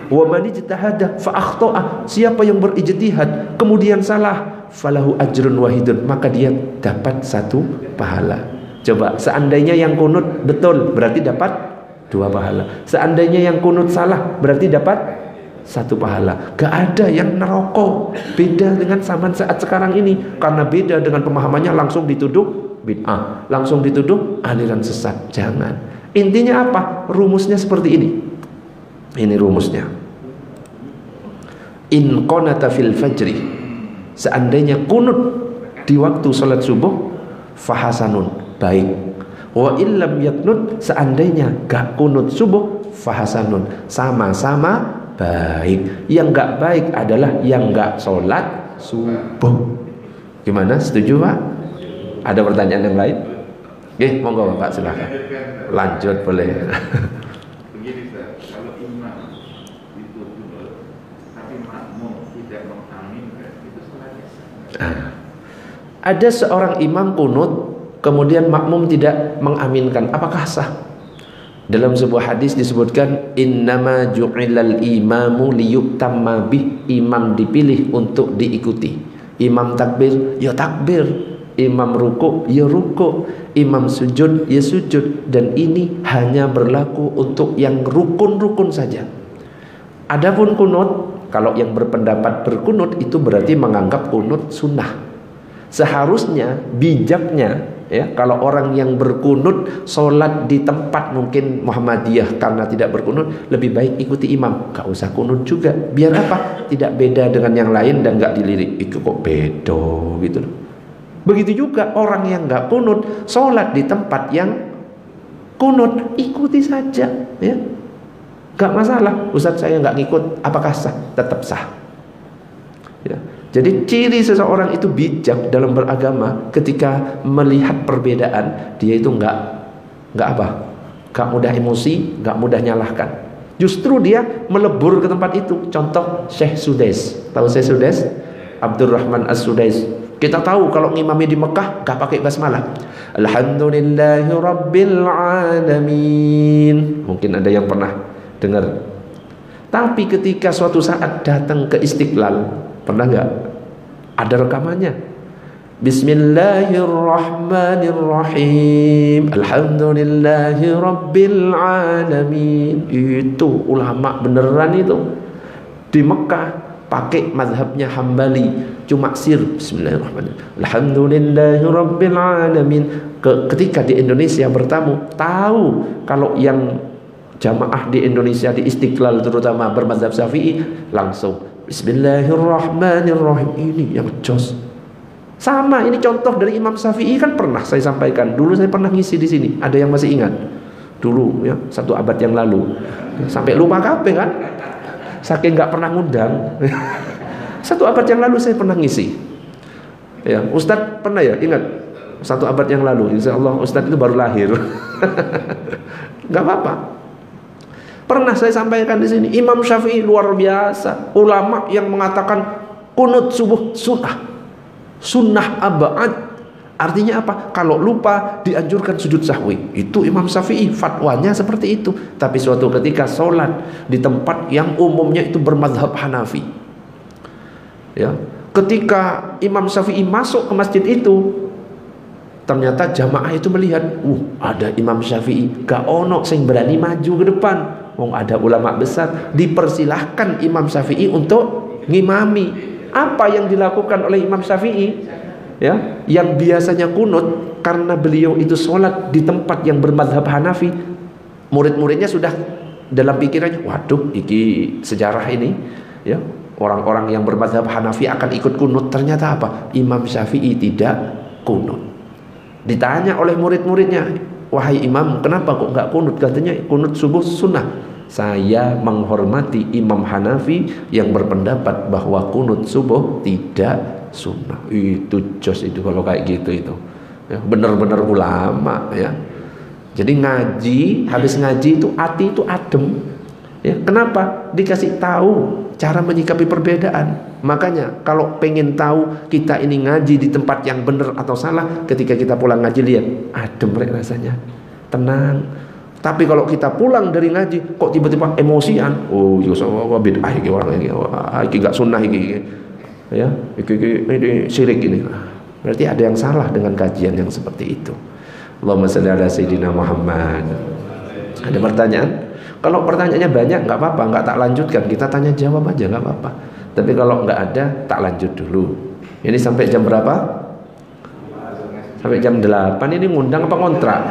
Wa man ijtahada fa akhta'a. Siapa yang berijtihad kemudian salah, falahu ajrun wahidun, maka dia dapat 1 pahala. Coba, seandainya yang kunut betul berarti dapat 2 pahala. Seandainya yang kunut salah berarti dapat 1 pahala. Gak ada yang neroko. Beda dengan zaman saat sekarang ini. Karena beda dengan pemahamannya langsung dituduh bid'ah, langsung dituduh aliran sesat. Jangan. Intinya apa? Rumusnya seperti ini. Ini rumusnya. In qanata fil fajri. Seandainya kunut di waktu salat subuh, fahasanun, baik. Wa illam yaknut, seandainya gak kunut subuh, fahasanun, sama-sama baik. Yang gak baik adalah yang gak sholat subuh. Gimana? Setuju Pak? Ada pertanyaan yang lain? Oke, monggo Bapak, silahkan. Lanjut boleh. Begini Ustaz, kalau imam itu duduk tapi makmum tidak mengaminkan, itu sholatnya sah. Ada seorang imam kunut kemudian makmum tidak mengaminkan, apakah sah? Dalam sebuah hadis disebutkan, innama ju'ilal imamu liyutamma bih. Imam dipilih untuk diikuti. Imam takbir, ya takbir. Imam ruku, ya ruku. Imam sujud, ya sujud. Dan ini hanya berlaku untuk yang rukun-rukun saja. Adapun kunut, kalau yang berpendapat berkunut itu berarti menganggap kunut sunnah. Seharusnya bijaknya ya, kalau orang yang berkunut sholat di tempat mungkin Muhammadiyah karena tidak berkunut, lebih baik ikuti imam, gak usah kunut juga. Biar apa? Tidak beda dengan yang lain dan gak dilirik. Itu kok beda gitu loh. Begitu juga orang yang gak kunut sholat di tempat yang kunut, ikuti saja ya, gak masalah. Ustaz saya gak ngikut, apakah sah? Tetap sah ya. Jadi ciri seseorang itu bijak dalam beragama ketika melihat perbedaan, dia itu nggak mudah emosi, nggak mudah nyalahkan. Justru dia melebur ke tempat itu. Contoh Syekh Sudais, tahu Syekh Sudais? Abdurrahman As-Sudais. Kita tahu kalau ngimami di Mekah nggak pakai basmalah. Alhamdulillahi Rabbil Alamin. Mungkin ada yang pernah dengar. Tapi ketika suatu saat datang ke Istiqlal, pernah nggak? Ada rekamannya. Bismillahirrahmanirrahim. Alhamdulillahi Rabbil Alamin. Itu ulama beneran itu. Di Mekah pakai mazhabnya Hambali, cuma sir Bismillahirrahmanirrahim. Alhamdulillahi Rabbil Alamin. Ketika di Indonesia bertamu, tahu kalau yang jamaah di Indonesia di Istiqlal terutama bermazhab Syafi'i, langsung Bismillahirrahmanirrahim. Ini yang jos. Sama, ini contoh dari Imam Syafi'i kan pernah saya sampaikan. Dulu saya pernah ngisi di sini. Ada yang masih ingat? Dulu ya, 1 abad yang lalu. Sampai lupa kabeh kan? Saking nggak pernah ngundang. 1 abad yang lalu saya pernah ngisi. Ya, Ustadz pernah ya? Ingat? 1 abad yang lalu. Insya Allah Ustadz itu baru lahir. Nggak apa-apa. Pernah saya sampaikan di sini, Imam Syafi'i luar biasa, ulama yang mengatakan kunut subuh sunnah abad. Artinya apa? Kalau lupa dianjurkan sujud sahwi. Itu Imam Syafi'i, fatwanya seperti itu. Tapi suatu ketika sholat di tempat yang umumnya itu bermadzhab Hanafi ya, ketika Imam Syafi'i masuk ke masjid itu, ternyata jamaah itu melihat, ada Imam Syafi'i, gak ono sing berani maju ke depan. Wong ada ulama besar, dipersilahkan Imam Syafi'i untuk ngimami. Apa yang dilakukan oleh Imam Syafi'i ya, yang biasanya kunut, karena beliau itu sholat di tempat yang bermadzhab Hanafi, murid-muridnya sudah dalam pikirannya, waduh, iki sejarah ini ya, orang-orang yang bermadzhab Hanafi akan ikut kunut. Ternyata apa? Imam Syafi'i tidak kunut. Ditanya oleh murid-muridnya, wahai imam, kenapa kok nggak kunut? Katanya kunut subuh sunnah. Saya menghormati Imam Hanafi yang berpendapat bahwa kunut subuh tidak sunnah. Itu jos itu kalau kayak gitu itu. Ya, benar-benar ulama ya. Jadi ngaji, habis ngaji itu hati itu adem. Ya, kenapa? Dikasih tahu cara menyikapi perbedaan. Makanya kalau pengen tahu kita ini ngaji di tempat yang benar atau salah, ketika kita pulang ngaji lihat adem rasanya, tenang. Tapi kalau kita pulang dari ngaji kok tiba-tiba emosian, oh yo sama bid'ah iki orang iki enggak sunnah iki. Ya, ini syirik ini. Berarti ada yang salah dengan kajian yang seperti itu. Allahumma shalli ala sayyidina Muhammad. Ada pertanyaan? Kalau pertanyaannya banyak nggak apa-apa, nggak tak lanjutkan, kita tanya jawab aja nggak apa-apa. Tapi kalau nggak ada, tak lanjut dulu. Ini sampai jam berapa? Sampai jam 8. Ini ngundang apa kontrak?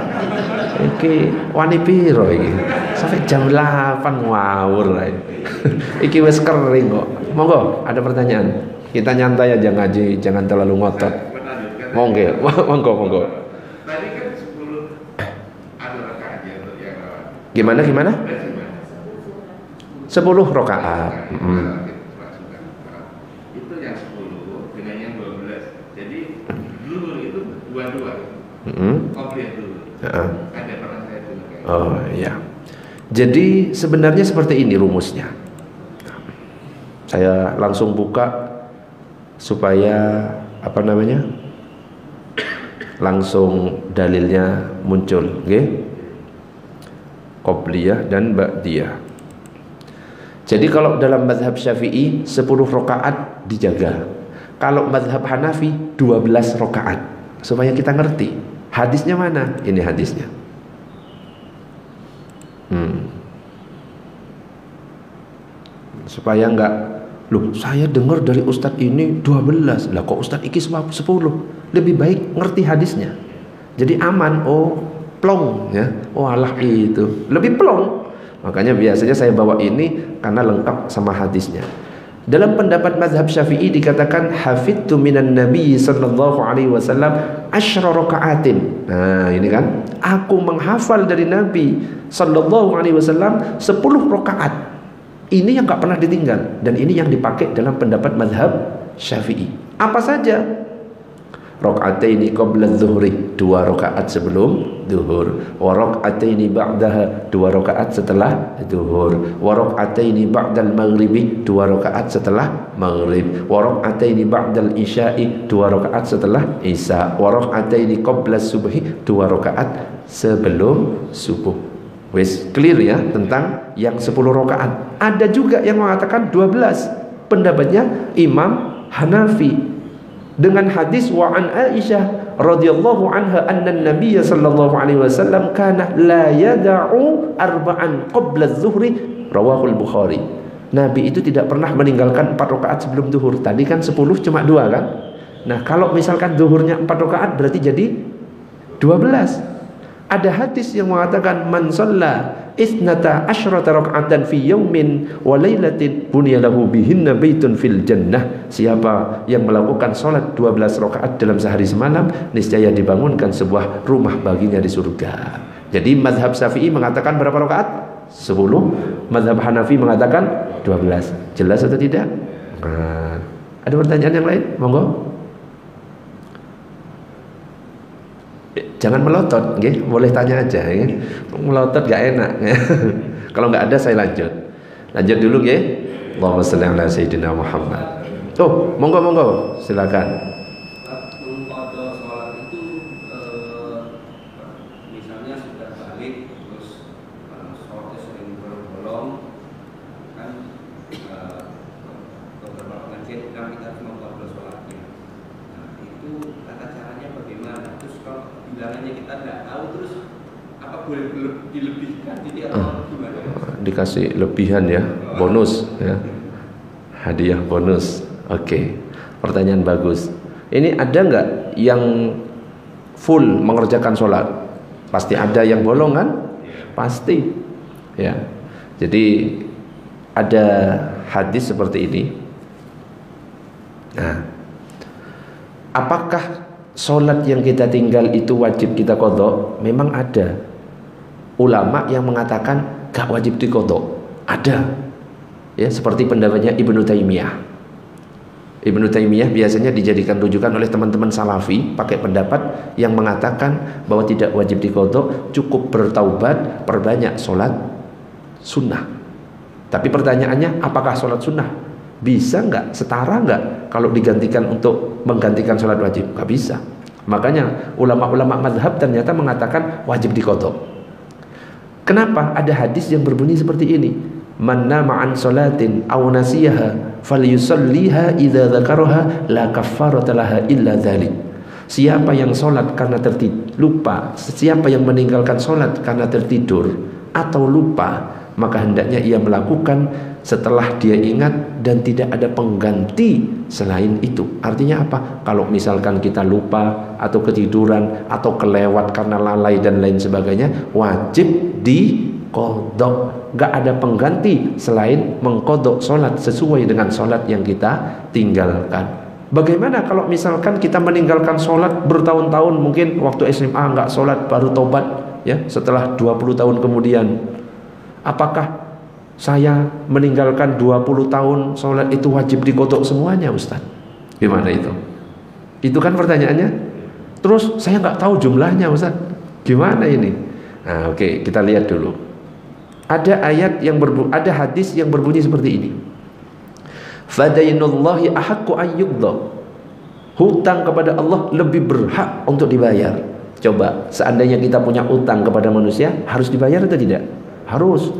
Iki wani piro iki? Sampai jam 8 ngawur lah. Iki wis kering kok. Monggo, ada pertanyaan. Kita nyantai aja ngaji, jangan terlalu ngotot. Monggo, monggo. Tadi kan 10 ada rakaat ya untuk yang Gimana? 10 rakaat. Itu yang 10 dengan yang 12. Jadi dulu itu 22. Komplit dulu. Ada pernah saya dulu kayak. Oh iya. Jadi sebenarnya seperti ini rumusnya. Saya langsung buka supaya langsung dalilnya muncul, okay? Qobliyah dan ba'diyah. Jadi kalau dalam mazhab Syafi'i 10 rakaat dijaga. Kalau mazhab Hanafi 12 rakaat. Supaya kita ngerti hadisnya mana? Ini hadisnya. Supaya enggak, loh saya dengar dari ustadz ini 12, lah kok ustadz iki 10. Lebih baik ngerti hadisnya. Jadi aman, oh plong ya. Oh alah itu. Lebih plong. Makanya biasanya saya bawa ini karena lengkap sama hadisnya. Dalam pendapat mazhab Syafi'i dikatakan hafidtu minan nabi sallallahu alaihi wasallam 10 rakaatin. Nah, ini kan aku menghafal dari Nabi sallallahu alaihi wasallam 10 rakaat. Ini yang enggak pernah ditinggal dan ini yang dipakai dalam pendapat mazhab Syafi'i. Apa saja? Raka'ataini qabla adh-dhuhri, 2 rakaat sebelum zuhur, wa raka'ataini ba'daha, 2 rakaat setelah zuhur, wa raka'ataini ba'dal maghribi, 2 rakaat setelah maghrib, wa raka'ataini ba'dal isya'i, 2 rakaat setelah isya, wa raka'ataini qabla subhi, 2 rakaat sebelum subuh. Wes clear ya tentang yang 10 rakaat. Ada juga yang mengatakan 12. Pendapatnya Imam Hanafi dengan hadis wa an Aisyah radhiyallahu anha anna an-nabiy sallallahu alaihi wasallam kana la yada'u arba'an qabla adh-dhuhri, rawahu al-Bukhari. Nabi itu tidak pernah meninggalkan 4 rakaat sebelum zuhur. Tadi kan 10 cuma 2 kan? Nah, kalau misalkan zuhurnya 4 rakaat berarti jadi 12. Ada hadis yang mengatakan man shalla isnata asyrata raka'atan fi yaumin wa lailatin bunya lahu bihinna baitun fil jannah. Siapa yang melakukan salat 12 rakaat dalam sehari semalam, niscaya dibangunkan sebuah rumah baginya di surga. Jadi mazhab Syafi'i mengatakan berapa rakaat? 10. Mazhab Hanafi mengatakan 12. Jelas atau tidak? Nah, ada pertanyaan yang lain? Monggo. Jangan melotot, okay? Boleh tanya aja, okay? Melotot gak enak. Kalau nggak ada saya lanjut dulu, okay? Allahumma shalli ala sayyidina Muhammad. Oh, monggo, silakan. Mengqadha sholat itu misalnya sudah balik terus sholatnya sering bolong kan, beberapa pengajian kita harus mengqadha sholatnya. Nah, itu tata caranya bagaimana? Terus kalau bilangannya kita tidak tahu, terus apa boleh dilebihkan jadi atau gimana? Dikasih lebihan ya, bonus ya, hadiah bonus. Oke, pertanyaan bagus. Ini ada nggak yang full mengerjakan sholat? Pasti ada yang bolong kan? Pasti ya. Jadi ada hadis seperti ini. Nah, apakah Solat yang kita tinggal itu wajib kita qadha, memang ada ulama yang mengatakan gak wajib diqadha. Ada. Ya, seperti pendapatnya Ibnu Taimiyah. Ibnu Taimiyah biasanya dijadikan rujukan oleh teman-teman Salafi, pakai pendapat yang mengatakan bahwa tidak wajib diqadha, cukup bertaubat, perbanyak solat sunnah. Tapi pertanyaannya, apakah solat sunnah bisa nggak, setara nggak kalau digantikan untuk menggantikan sholat wajib? Nggak bisa. Makanya ulama-ulama mazhab ternyata mengatakan wajib diqadha. Kenapa? Ada hadis yang berbunyi seperti ini: man nama an sholatin aw nasiyaha falyusalliha idza dzakaraha la kaffarata laha illa dzalik. Siapa yang sholat karena lupa, siapa yang meninggalkan sholat karena tertidur atau lupa, maka hendaknya ia melakukan setelah dia ingat dan tidak ada pengganti selain itu. Artinya apa? Kalau misalkan kita lupa atau ketiduran atau kelewat karena lalai dan lain sebagainya, wajib diqadha. Gak ada pengganti selain mengqadha sholat sesuai dengan sholat yang kita tinggalkan. Bagaimana kalau misalkan kita meninggalkan sholat bertahun-tahun, mungkin waktu SMA nggak sholat baru tobat ya setelah 20 tahun kemudian. Apakah saya meninggalkan 20 tahun sholat itu wajib diqadha semuanya, Ustaz? Gimana itu? Itu kan pertanyaannya. Terus saya nggak tahu jumlahnya, Ustaz. Gimana ini? Nah, oke, kita lihat dulu. Ada ayat yang ada hadis yang berbunyi seperti ini. Fadainullahi ahaqqu ayyuqdha. Hutang kepada Allah lebih berhak untuk dibayar. Coba, seandainya kita punya utang kepada manusia, harus dibayar atau tidak? Harus.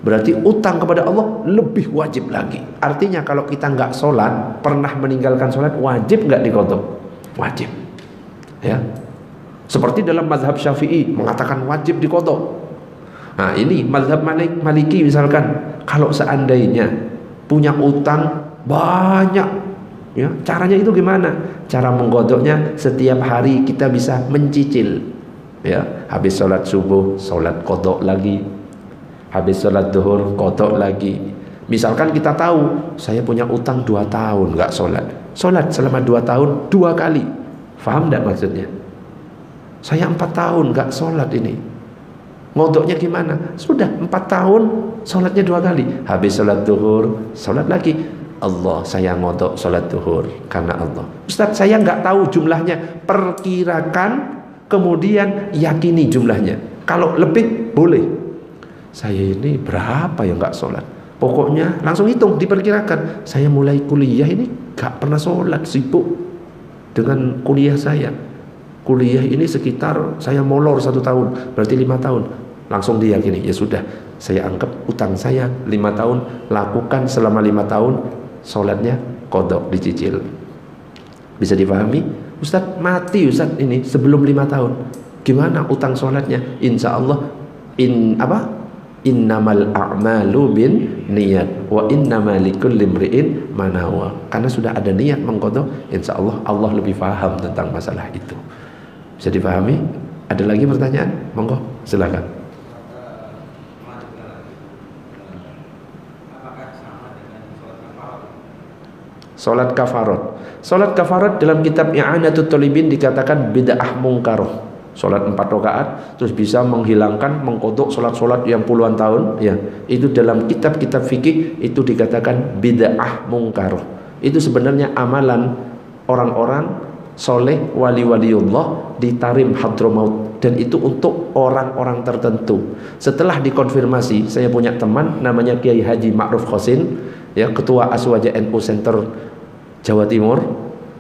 Berarti utang kepada Allah lebih wajib lagi. Artinya kalau kita nggak sholat, pernah meninggalkan sholat, wajib nggak diqadha? Wajib. Ya. Seperti dalam mazhab Syafi'i mengatakan wajib diqadha. Nah ini mazhab Maliki misalkan, kalau seandainya punya utang banyak, ya caranya itu gimana? Cara mengqadhanya setiap hari kita bisa mencicil. Ya, habis sholat subuh, sholat qadha lagi. Habis sholat duhur, qadha lagi. Misalkan kita tahu saya punya utang 2 tahun nggak sholat, sholat selama 2 tahun 2 kali. Faham nggak maksudnya? Saya 4 tahun nggak sholat ini, ngodoknya gimana? Sudah 4 tahun sholatnya 2 kali. Habis sholat duhur, sholat lagi. Allah, saya ngodok sholat duhur karena Allah. Ustaz, saya nggak tahu jumlahnya. Perkirakan, kemudian yakini jumlahnya. Kalau lebih boleh. Saya ini berapa ya nggak sholat? Pokoknya langsung hitung, diperkirakan. Saya mulai kuliah ini nggak pernah sholat, sibuk dengan kuliah saya. Kuliah ini sekitar saya molor 1 tahun, berarti 5 tahun. Langsung diyakini, ya sudah, saya anggap utang saya 5 tahun, lakukan selama 5 tahun, sholatnya qadha, dicicil. Bisa dipahami? Ustaz, mati Ustaz ini sebelum 5 tahun. Gimana utang sholatnya? Insya Allah innamal a'malu bin niat wa innamal likulli imri'in ma nawa. Karena sudah ada niat mengqadha, insya Allah Allah lebih paham tentang masalah itu. Bisa dipahami? Ada lagi pertanyaan? Monggo, silakan. Salat kafarat. Salat kafarat dalam kitab I'anatut Thalibin dikatakan bid'ah mungkaroh. Salat 4 rakaat terus bisa menghilangkan, mengqadha salat-salat yang puluhan tahun, ya. Itu dalam kitab-kitab fikih itu dikatakan bid'ah mungkaroh. Itu sebenarnya amalan orang-orang soleh, wali-waliullah di Tarim Hadramaut, dan itu untuk orang-orang tertentu. Setelah dikonfirmasi, saya punya teman namanya Kiai Haji Ma'ruf Khosin, ya, ketua Aswaja NU Center Jawa Timur,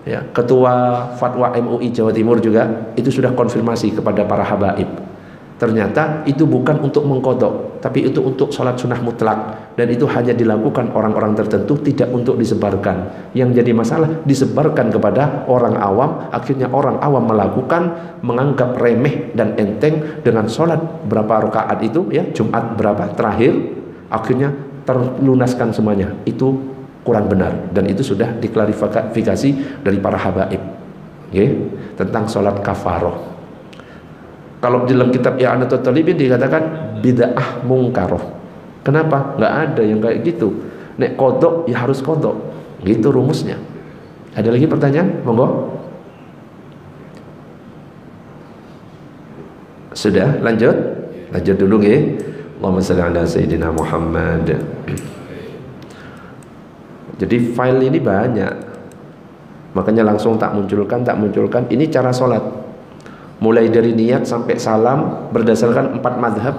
ya, ketua Fatwa MUI Jawa Timur juga, itu sudah konfirmasi kepada para habaib. Ternyata itu bukan untuk mengqadha, tapi itu untuk sholat sunnah mutlak, dan itu hanya dilakukan orang-orang tertentu, tidak untuk disebarkan. Yang jadi masalah disebarkan kepada orang awam, akhirnya orang awam melakukan, menganggap remeh dan enteng dengan sholat berapa rakaat itu, ya, Jumat berapa terakhir, akhirnya terlunaskan semuanya. Itu kurang benar, dan itu sudah diklarifikasi dari para habaib, okay, tentang sholat kafaroh. Kalau dalam kitab I'anatut Thalibin dikatakan bid'ah mungkaroh. Kenapa? Nggak ada yang kayak gitu. Nek qadha ya harus qadha. Gitu rumusnya. Ada lagi pertanyaan? Monggo. Sudah, lanjut dulu nggih. Allahumma shalli ala sayyidina Muhammad. Jadi file ini banyak, makanya langsung tak munculkan. Ini cara sholat, mulai dari niat sampai salam berdasarkan 4 madhab,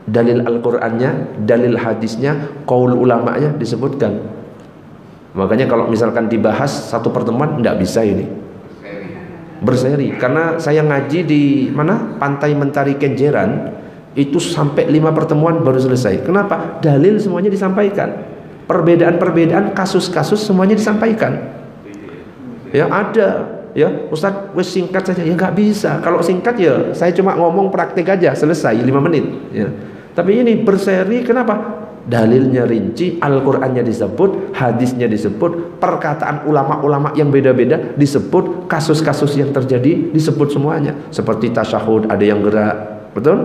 dalil Al-Qur'annya, dalil hadisnya, qaul ulamanya disebutkan. Makanya kalau misalkan dibahas satu pertemuan tidak bisa ini berseri, karena saya ngaji di mana, Pantai Mentari Kenjeran, itu sampai 5 pertemuan baru selesai. Kenapa? Dalil semuanya disampaikan, perbedaan-perbedaan, kasus-kasus semuanya disampaikan. Ya ada, ya Ustadz wes singkat saja, ya nggak bisa. Kalau singkat ya saya cuma ngomong praktik aja selesai 5 menit. Ya. Tapi ini berseri, kenapa? Dalilnya rinci, Al-Qur'annya disebut, hadisnya disebut, perkataan ulama-ulama yang beda-beda disebut, kasus-kasus yang terjadi disebut semuanya. Seperti tasyahud ada yang gerak, betul?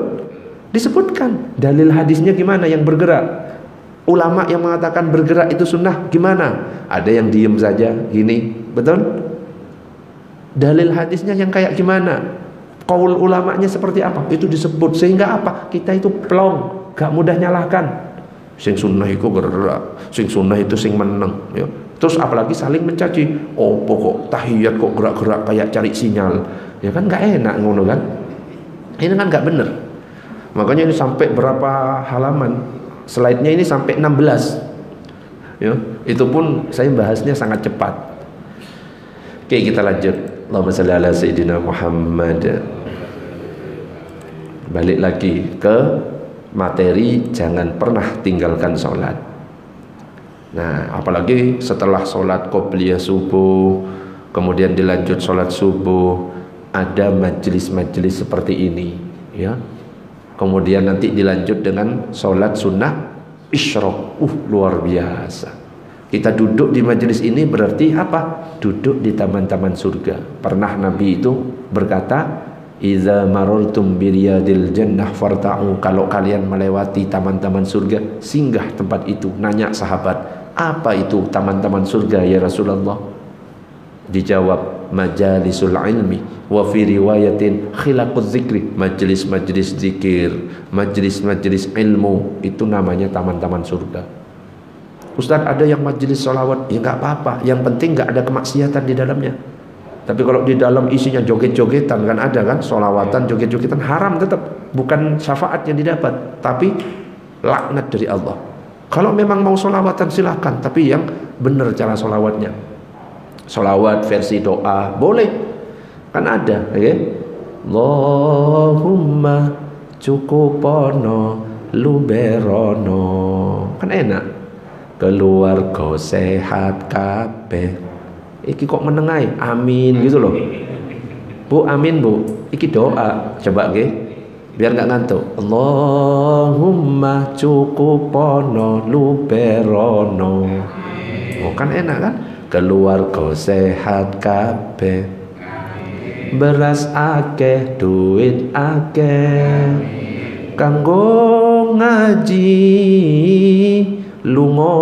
Disebutkan dalil hadisnya gimana yang bergerak. Ulama yang mengatakan bergerak itu sunnah gimana? Ada yang diem saja gini, betul? Dalil hadisnya yang kayak gimana? Qaul ulamanya seperti apa? Itu disebut, sehingga apa? Kita itu plong, gak mudah nyalahkan. Sing sunnah itu bergerak, sing sunnah itu sing meneng, ya. Terus apalagi saling mencaci. Oh pokok tahiyat kok gerak-gerak kayak cari sinyal, ya kan gak enak ngono kan? Ini kan gak bener. Makanya ini sampai berapa halaman, slide-nya ini sampai 16, ya. Itu pun saya bahasnya sangat cepat. Oke, kita lanjut. Allahumma shalli ala sayyidina Muhammad. Balik lagi ke materi, jangan pernah tinggalkan sholat. Nah, apalagi setelah sholat qobliyah subuh, kemudian dilanjut sholat subuh, ada majelis-majelis seperti ini, ya. Kemudian nanti dilanjut dengan sholat sunnah isyraq. Luar biasa. Kita duduk di majelis ini berarti apa? Duduk di taman-taman surga. Pernah Nabi itu berkata, "Idza marartum biriyadil jannah farta'u." Kalau kalian melewati taman-taman surga, singgah tempat itu. Nanya sahabat, "Apa itu taman-taman surga ya Rasulullah?" Dijawab, "Majalisul ilmi." Wa fi riwayatin khilaquz zikri. Majelis-majelis zikir, majelis-majelis ilmu, itu namanya taman-taman surga. Ustaz, ada yang majelis sholawat, ya nggak apa-apa, yang penting nggak ada kemaksiatan di dalamnya. Tapi kalau di dalam isinya joget-jogetan, kan ada kan, sholawatan, joget-jogetan, haram tetap. Bukan syafaat yang didapat, tapi laknat dari Allah. Kalau memang mau sholawatan silahkan, tapi yang benar cara sholawatnya. Sholawat versi doa boleh, kan ada, ya. Allahumma cukupono luberono, kan enak. Keluarga sehat kabeh. Iki kok menengai, amin gitu loh. Bu, amin bu. Iki doa, coba nggih, biar nggak ngantuk. Allahumma cukupono luberono. Oh, kan enak kan? Keluarga sehat kabeh, beras akeh, duit akeh, kanggo ngaji, lunga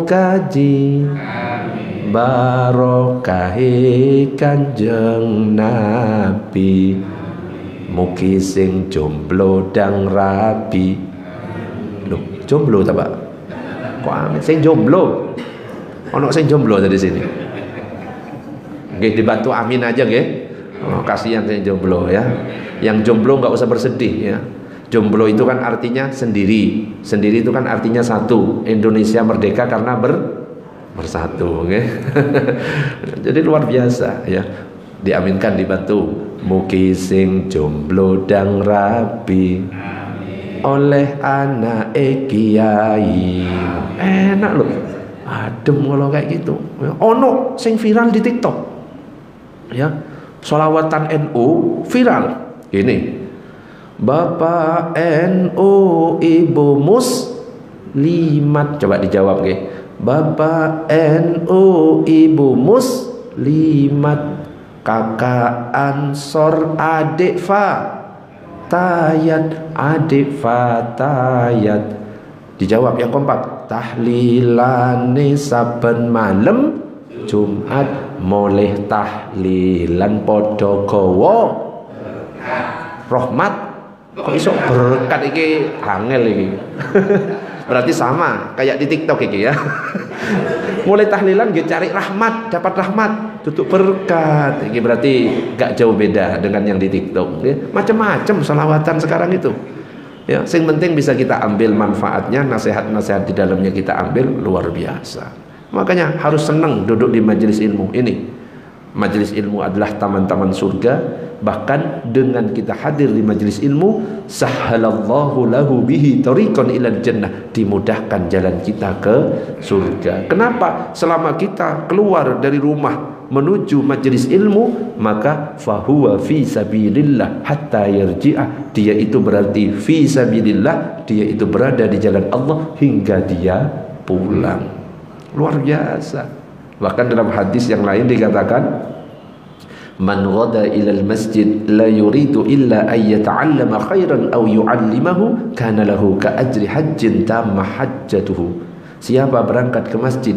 kaji, barokahe Kanjeng Nabi, mugi sing jomblo dang rabi. Loh, jomblo ta, Pak? Kok amin sing jomblo? Ono sing jomblo dari sini. Nggih, dibantu amin aja nggih. Oh, kasihan sing jomblo ya. Yang jomblo nggak usah bersedih ya. Jomblo itu kan artinya sendiri. Sendiri itu kan artinya satu. Indonesia merdeka karena bersatu, okay? Jadi luar biasa ya. Diaminkan, dibantu. Mugi sing jomblo dang rabi oleh anak kiai. Enak loh. Adem kalau kayak gitu. Ono sing viral di TikTok. Ya. Sholawatan NU viral. Ini. Bapak NU, Ibu Muslimat. Coba dijawab nggih. Bapak NU, Ibu Muslimat, kakak Ansor, adik Fatayat, adik Fatayat. Dijawab yang kompak. Tahlilane saben malam Jumat, moleh tahlilan podo gowo. rahmat kok iso berkat iki angel iki. Berarti sama kayak di TikTok iki ya. Mulai tahlilan nggih cari rahmat, dapat rahmat, tutup berkat. Iki berarti gak jauh beda dengan yang di TikTok. Macam-macam selawatan sekarang itu. Ya, sing penting bisa kita ambil manfaatnya, nasihat-nasihat di dalamnya kita ambil, luar biasa. Makanya harus senang duduk di majelis ilmu ini. Majelis ilmu adalah taman-taman surga. Bahkan dengan kita hadir di majelis ilmu, sahhalallahu lahu bihi tariqan ilal jannah, dimudahkan jalan kita ke surga. Kenapa? Selama kita keluar dari rumah menuju majelis ilmu, maka fahuwa fi sabilillah hatta yarji'ah. Dia itu berarti fi sabilillah, dia itu berada di jalan Allah hingga dia pulang. Luar biasa. Bahkan dalam hadis yang lain dikatakan, man ghada ilal masjid la yuridu illa an yata'allama khairan aw yu'allimahu kana lahu ka ajri hajjin tamma hajjatuhu. Siapa berangkat ke masjid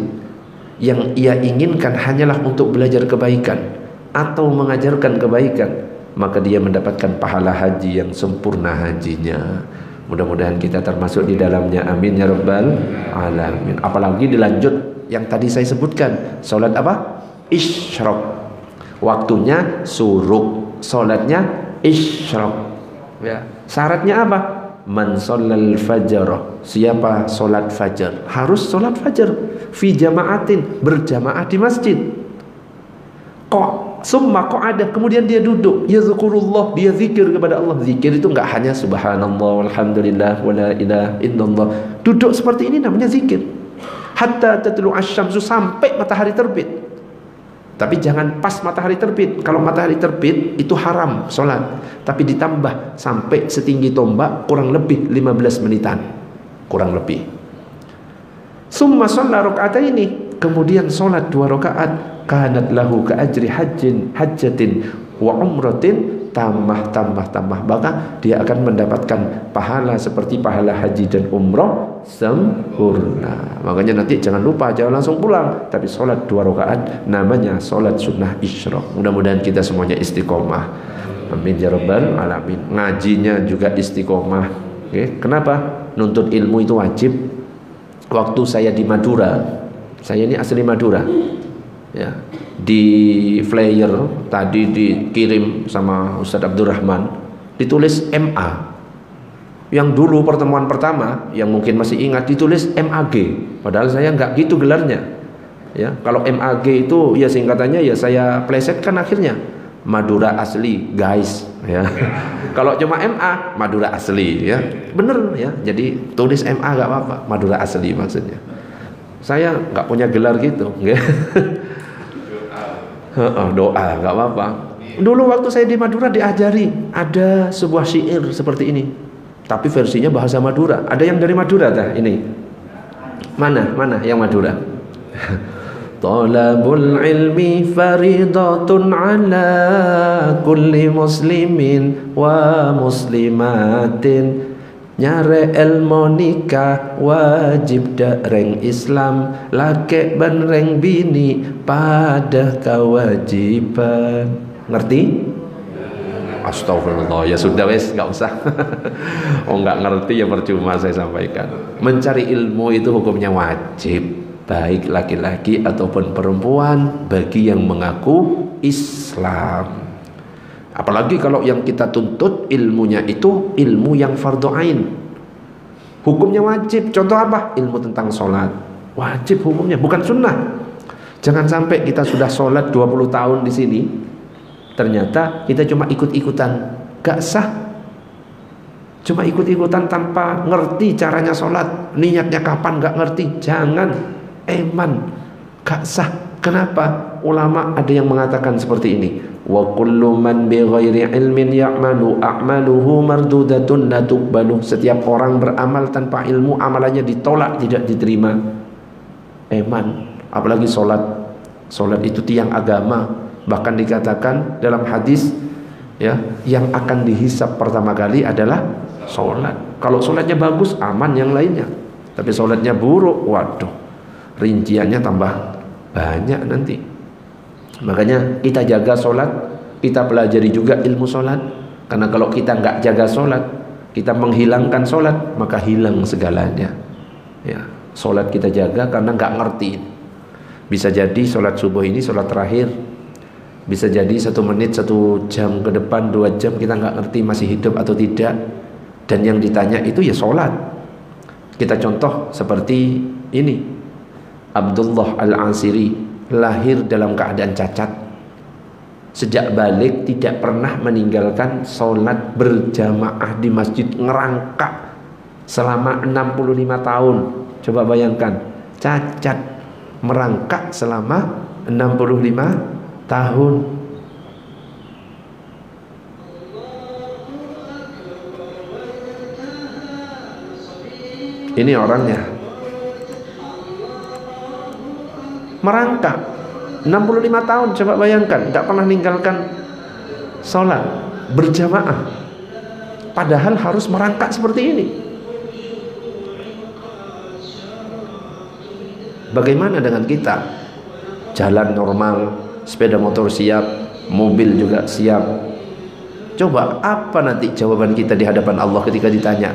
yang ia inginkan hanyalah untuk belajar kebaikan atau mengajarkan kebaikan, maka dia mendapatkan pahala haji yang sempurna hajinya. Mudah-mudahan kita termasuk di dalamnya, amin ya rabbal alamin. Apalagi dilanjut yang tadi saya sebutkan, salat apa? Isyraq. Waktunya suruk, salatnya isyraq. Ya. Syaratnya apa? Man shallal fajr. Siapa salat fajar? Harus salat fajar fi jama'atin, berjamaah di masjid. Summa qa'ada, kemudian dia duduk, yazkurullah, dia zikir kepada Allah. Zikir itu enggak hanya subhanallah walhamdulillah wala ilaha illallah. Duduk seperti ini namanya zikir. Hatta tatlu asy-syamsu, sampai matahari terbit. Tapi jangan pas matahari terbit. Kalau matahari terbit itu haram sholat. Tapi ditambah sampai setinggi tombak, kurang lebih 15 menitan. Kurang lebih. Summa shalla raka'ataini, kemudian sholat 2 rakaat. Kanat lahu ka ajri hajjatin wa umratin, tambah. Maka dia akan mendapatkan pahala seperti pahala haji dan umrah sempurna. Makanya nanti jangan lupa, jangan langsung pulang, tapi sholat 2 rakaat, namanya sholat sunnah isyraq. Mudah-mudahan kita semuanya istiqomah, amin ya rabbal alamin. Ngajinya juga istiqomah. Oke, kenapa? Nuntut ilmu itu wajib. Waktu saya di Madura, saya ini asli Madura ya, di flyer tadi dikirim sama Ustadz Abdurrahman, ditulis MA. Yang dulu pertemuan pertama, yang mungkin masih ingat, ditulis MAG. Padahal saya nggak gitu gelarnya. Ya, kalau MAG itu ya singkatannya, ya saya plesetkan akhirnya Madura asli, guys. Ya. Kalau cuma MA, Madura asli, ya bener ya. Jadi tulis MA nggak apa-apa, Madura asli maksudnya. Saya nggak punya gelar gitu. Doa nggak apa-apa. Dulu waktu saya di Madura diajari ada sebuah syair seperti ini, tapi versinya bahasa Madura. Ada yang dari Madura dah ini? Mana yang Madura? Talabul ilmi faridatun ala kulli muslimin wa muslimatin. Nyare ilmu nikah wajib dareng Islam, laki ben reng bini pada kewajiban. Ngerti? Astagfirullah, ya sudah wes, nggak usah. Oh nggak ngerti ya percuma saya sampaikan. Mencari ilmu itu hukumnya wajib, baik laki-laki ataupun perempuan, bagi yang mengaku Islam. Apalagi kalau yang kita tuntut ilmunya itu ilmu yang fardhu ain, hukumnya wajib. Contoh apa? Ilmu tentang sholat, wajib hukumnya, bukan sunnah. Jangan sampai kita sudah sholat 20 tahun di sini, ternyata kita cuma ikut-ikutan, gak sah. Cuma ikut-ikutan tanpa ngerti caranya sholat, niatnya kapan gak ngerti, jangan. Eman, gak sah. Kenapa? Ulama ada yang mengatakan seperti ini, wa kullu man bighairi ilmin ya'malu a'maluhu mardudatun la tuqbalu. Setiap orang beramal tanpa ilmu, amalannya ditolak, tidak diterima. Eman, apalagi sholat. Sholat itu tiang agama. Bahkan dikatakan dalam hadis ya, yang akan dihisap pertama kali adalah sholat. Kalau sholatnya bagus, aman yang lainnya. Tapi sholatnya buruk, waduh, rinciannya tambah banyak nanti. Makanya kita jaga sholat, kita pelajari juga ilmu sholat. Karena kalau kita nggak jaga sholat, kita menghilangkan sholat, maka hilang segalanya. Ya, sholat kita jaga karena nggak ngerti. Bisa jadi sholat subuh ini sholat terakhir, bisa jadi 1 menit, 1 jam ke depan, 2 jam kita nggak ngerti masih hidup atau tidak. Dan yang ditanya itu ya sholat. Kita contoh seperti ini, Abdullah Al-Ansiri lahir dalam keadaan cacat. Sejak balik tidak pernah meninggalkan sholat berjamaah di masjid, ngerangkak selama 65 tahun. Coba bayangkan, cacat merangkak selama 65 tahun. Ini orangnya merangkak 65 tahun. Coba bayangkan, tidak pernah meninggalkan sholat berjamaah, padahal harus merangkak seperti ini. Bagaimana dengan kita? Jalan normal, sepeda motor siap, mobil juga siap. Coba apa nanti jawaban kita di hadapan Allah ketika ditanya,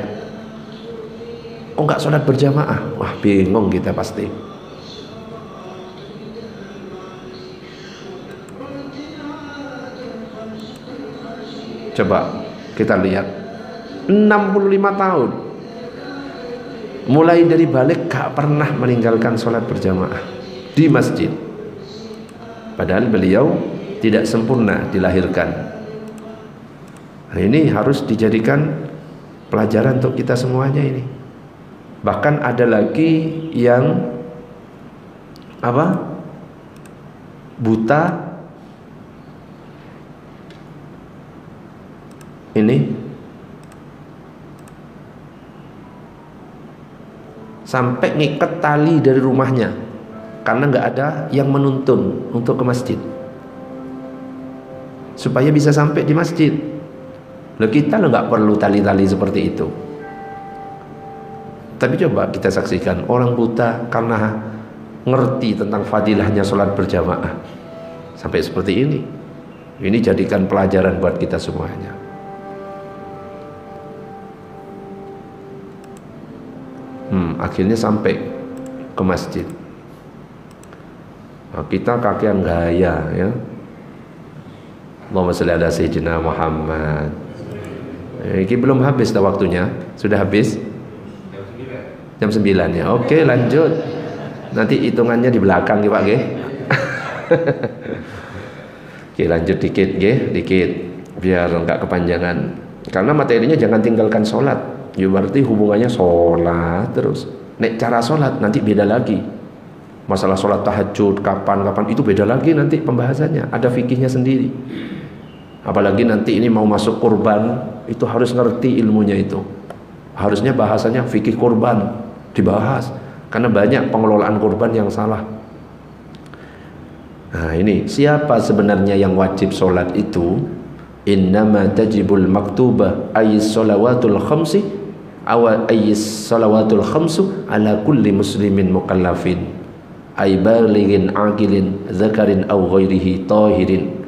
oh enggak sholat berjamaah? Wah, bingung kita pasti. Coba kita lihat 65 tahun, mulai dari balik gak pernah meninggalkan sholat berjamaah di masjid. Padahal beliau tidak sempurna dilahirkan. Nah, ini harus dijadikan pelajaran untuk kita semuanya ini. Bahkan ada lagi yang apa? Buta. Ini sampai ngikat tali dari rumahnya karena nggak ada yang menuntun untuk ke masjid supaya bisa sampai di masjid. Loh, kita nggak perlu tali-tali seperti itu. Tapi coba kita saksikan orang buta karena ngerti tentang fadilahnya sholat berjamaah sampai seperti ini. Ini jadikan pelajaran buat kita semuanya. Akhirnya sampai ke masjid. Nah, kita kakean gaya ya. Allahumma sholli ala sayyidina Muhammad. Ini belum habis dah waktunya. Sudah habis? Jam 9 ya. Oke, lanjut. Nanti hitungannya di belakang ya Pak nggih. Oke, lanjut dikit nggih, dikit biar enggak kepanjangan. Karena materinya jangan tinggalkan sholat. Ya berarti hubungannya sholat terus. Nek cara sholat nanti beda lagi. Masalah sholat tahajud kapan itu beda lagi nanti pembahasannya. Ada fikihnya sendiri. Apalagi nanti ini mau masuk kurban, itu harus ngerti ilmunya itu. Harusnya bahasanya fikih kurban dibahas. Karena banyak pengelolaan kurban yang salah. Nah ini siapa sebenarnya yang wajib sholat itu? Innama tajibul maktubah ayis sholawatul khamsi aw ayis sholawatul khamsu ala kulli muslimin mukallafin ay balighin aqilin dzakarin aw ghairihi tahirin.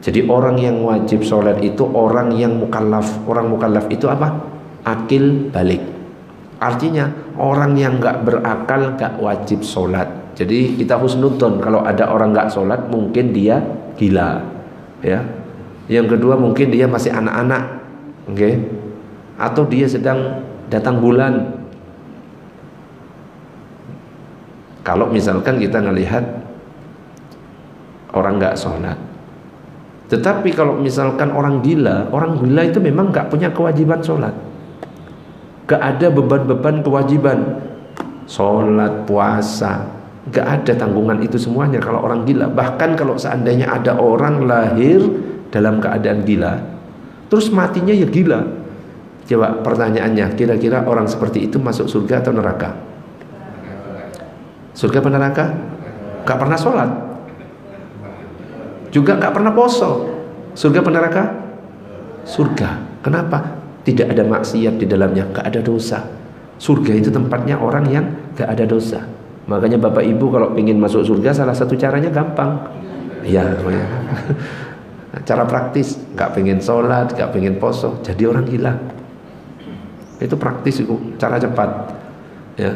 Jadi orang yang wajib sholat itu orang yang mukallaf. Orang mukallaf itu apa? Akil balik. Artinya orang yang gak berakal gak wajib sholat. Jadi kita husnudon kalau ada orang gak sholat mungkin dia gila ya. Yang kedua mungkin dia masih anak-anak, okay? Atau dia sedang datang bulan. Kalau misalkan kita ngelihat orang nggak sholat. Tetapi kalau misalkan orang gila itu memang nggak punya kewajiban sholat. Gak ada beban-beban kewajiban sholat, puasa, gak ada tanggungan itu semuanya kalau orang gila. Bahkan kalau seandainya ada orang lahir dalam keadaan gila terus matinya ya gila, coba pertanyaannya, kira-kira orang seperti itu masuk surga atau neraka? Surga atau neraka? Gak pernah sholat juga gak pernah poso. Surga atau neraka? Surga. Kenapa? Tidak ada maksiat di dalamnya, gak ada dosa. Surga itu tempatnya orang yang gak ada dosa. Makanya bapak ibu kalau ingin masuk surga salah satu caranya gampang ya. Nah, cara praktis, nggak pengen sholat, nggak pengen poso, jadi orang gila. Itu praktis itu, cara cepat. Ya.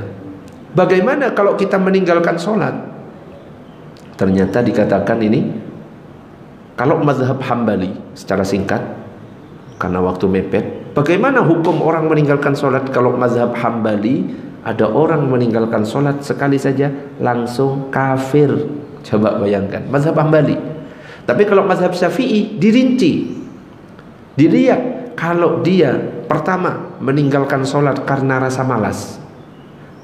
Bagaimana kalau kita meninggalkan sholat? Ternyata dikatakan ini, kalau mazhab Hambali secara singkat, karena waktu mepet, bagaimana hukum orang meninggalkan sholat? Kalau mazhab Hambali, ada orang meninggalkan sholat sekali saja langsung kafir. Coba bayangkan, mazhab Hambali. Tapi kalau mazhab Syafi'i dirinci, dilihat kalau dia pertama meninggalkan sholat karena rasa malas,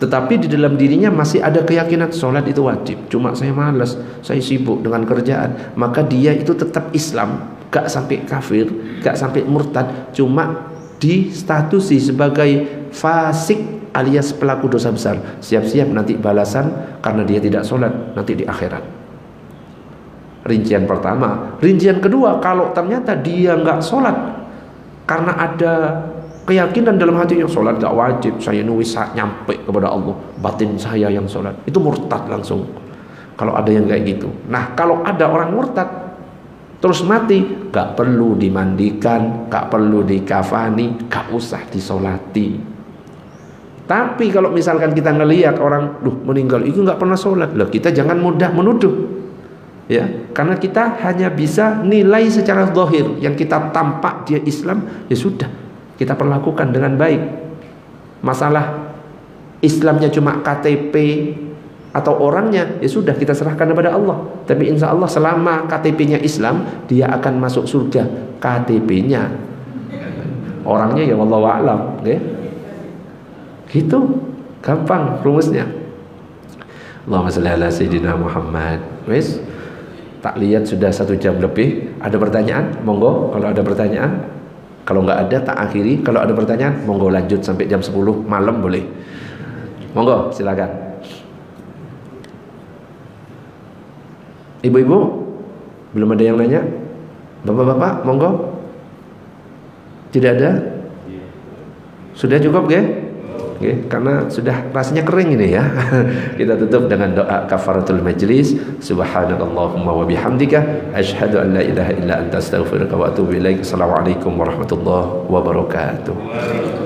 tetapi di dalam dirinya masih ada keyakinan sholat itu wajib, cuma saya malas, saya sibuk dengan kerjaan, maka dia itu tetap Islam, gak sampai kafir, gak sampai murtad, cuma distatusi sebagai fasik alias pelaku dosa besar. Siap-siap nanti balasan karena dia tidak sholat nanti di akhirat. Rincian pertama. Rincian kedua, kalau ternyata dia nggak sholat karena ada keyakinan dalam hatinya sholat gak wajib, saya nulis nyampe kepada Allah, batin saya yang sholat, itu murtad langsung. Kalau ada yang kayak gitu. Nah, kalau ada orang murtad terus mati, gak perlu dimandikan, gak perlu dikafani, gak usah disolati. Tapi kalau misalkan kita ngelihat orang meninggal itu nggak pernah sholat, loh, kita jangan mudah menuduh. Ya, karena kita hanya bisa nilai secara zahir, yang kita tampak dia Islam, ya sudah kita perlakukan dengan baik. Masalah Islamnya cuma KTP atau orangnya, ya sudah kita serahkan kepada Allah. Tapi insya Allah selama KTP-nya Islam, dia akan masuk surga. KTP-nya, orangnya ya wallahu a'lam, okay? Gitu, gampang rumusnya. Allahumma shalli ala sayyidina Muhammad. Wes, tak lihat sudah 1 jam lebih. Ada pertanyaan? Monggo. Kalau ada pertanyaan, kalau nggak ada tak akhiri. Kalau ada pertanyaan, monggo lanjut sampai jam 10 malam boleh. Monggo, silakan. Ibu-ibu, belum ada yang nanya? Bapak-bapak, monggo. Tidak ada? Sudah cukup, ya? Okay, karena sudah rasanya kering ini ya. Kita tutup dengan doa kafaratul majlis. Subhanakallahumma wa bihamdika asyhadu an la ilaha illa anta astaghfiruka wa atubu ilaik. Assalamualaikum warahmatullahi wabarakatuh.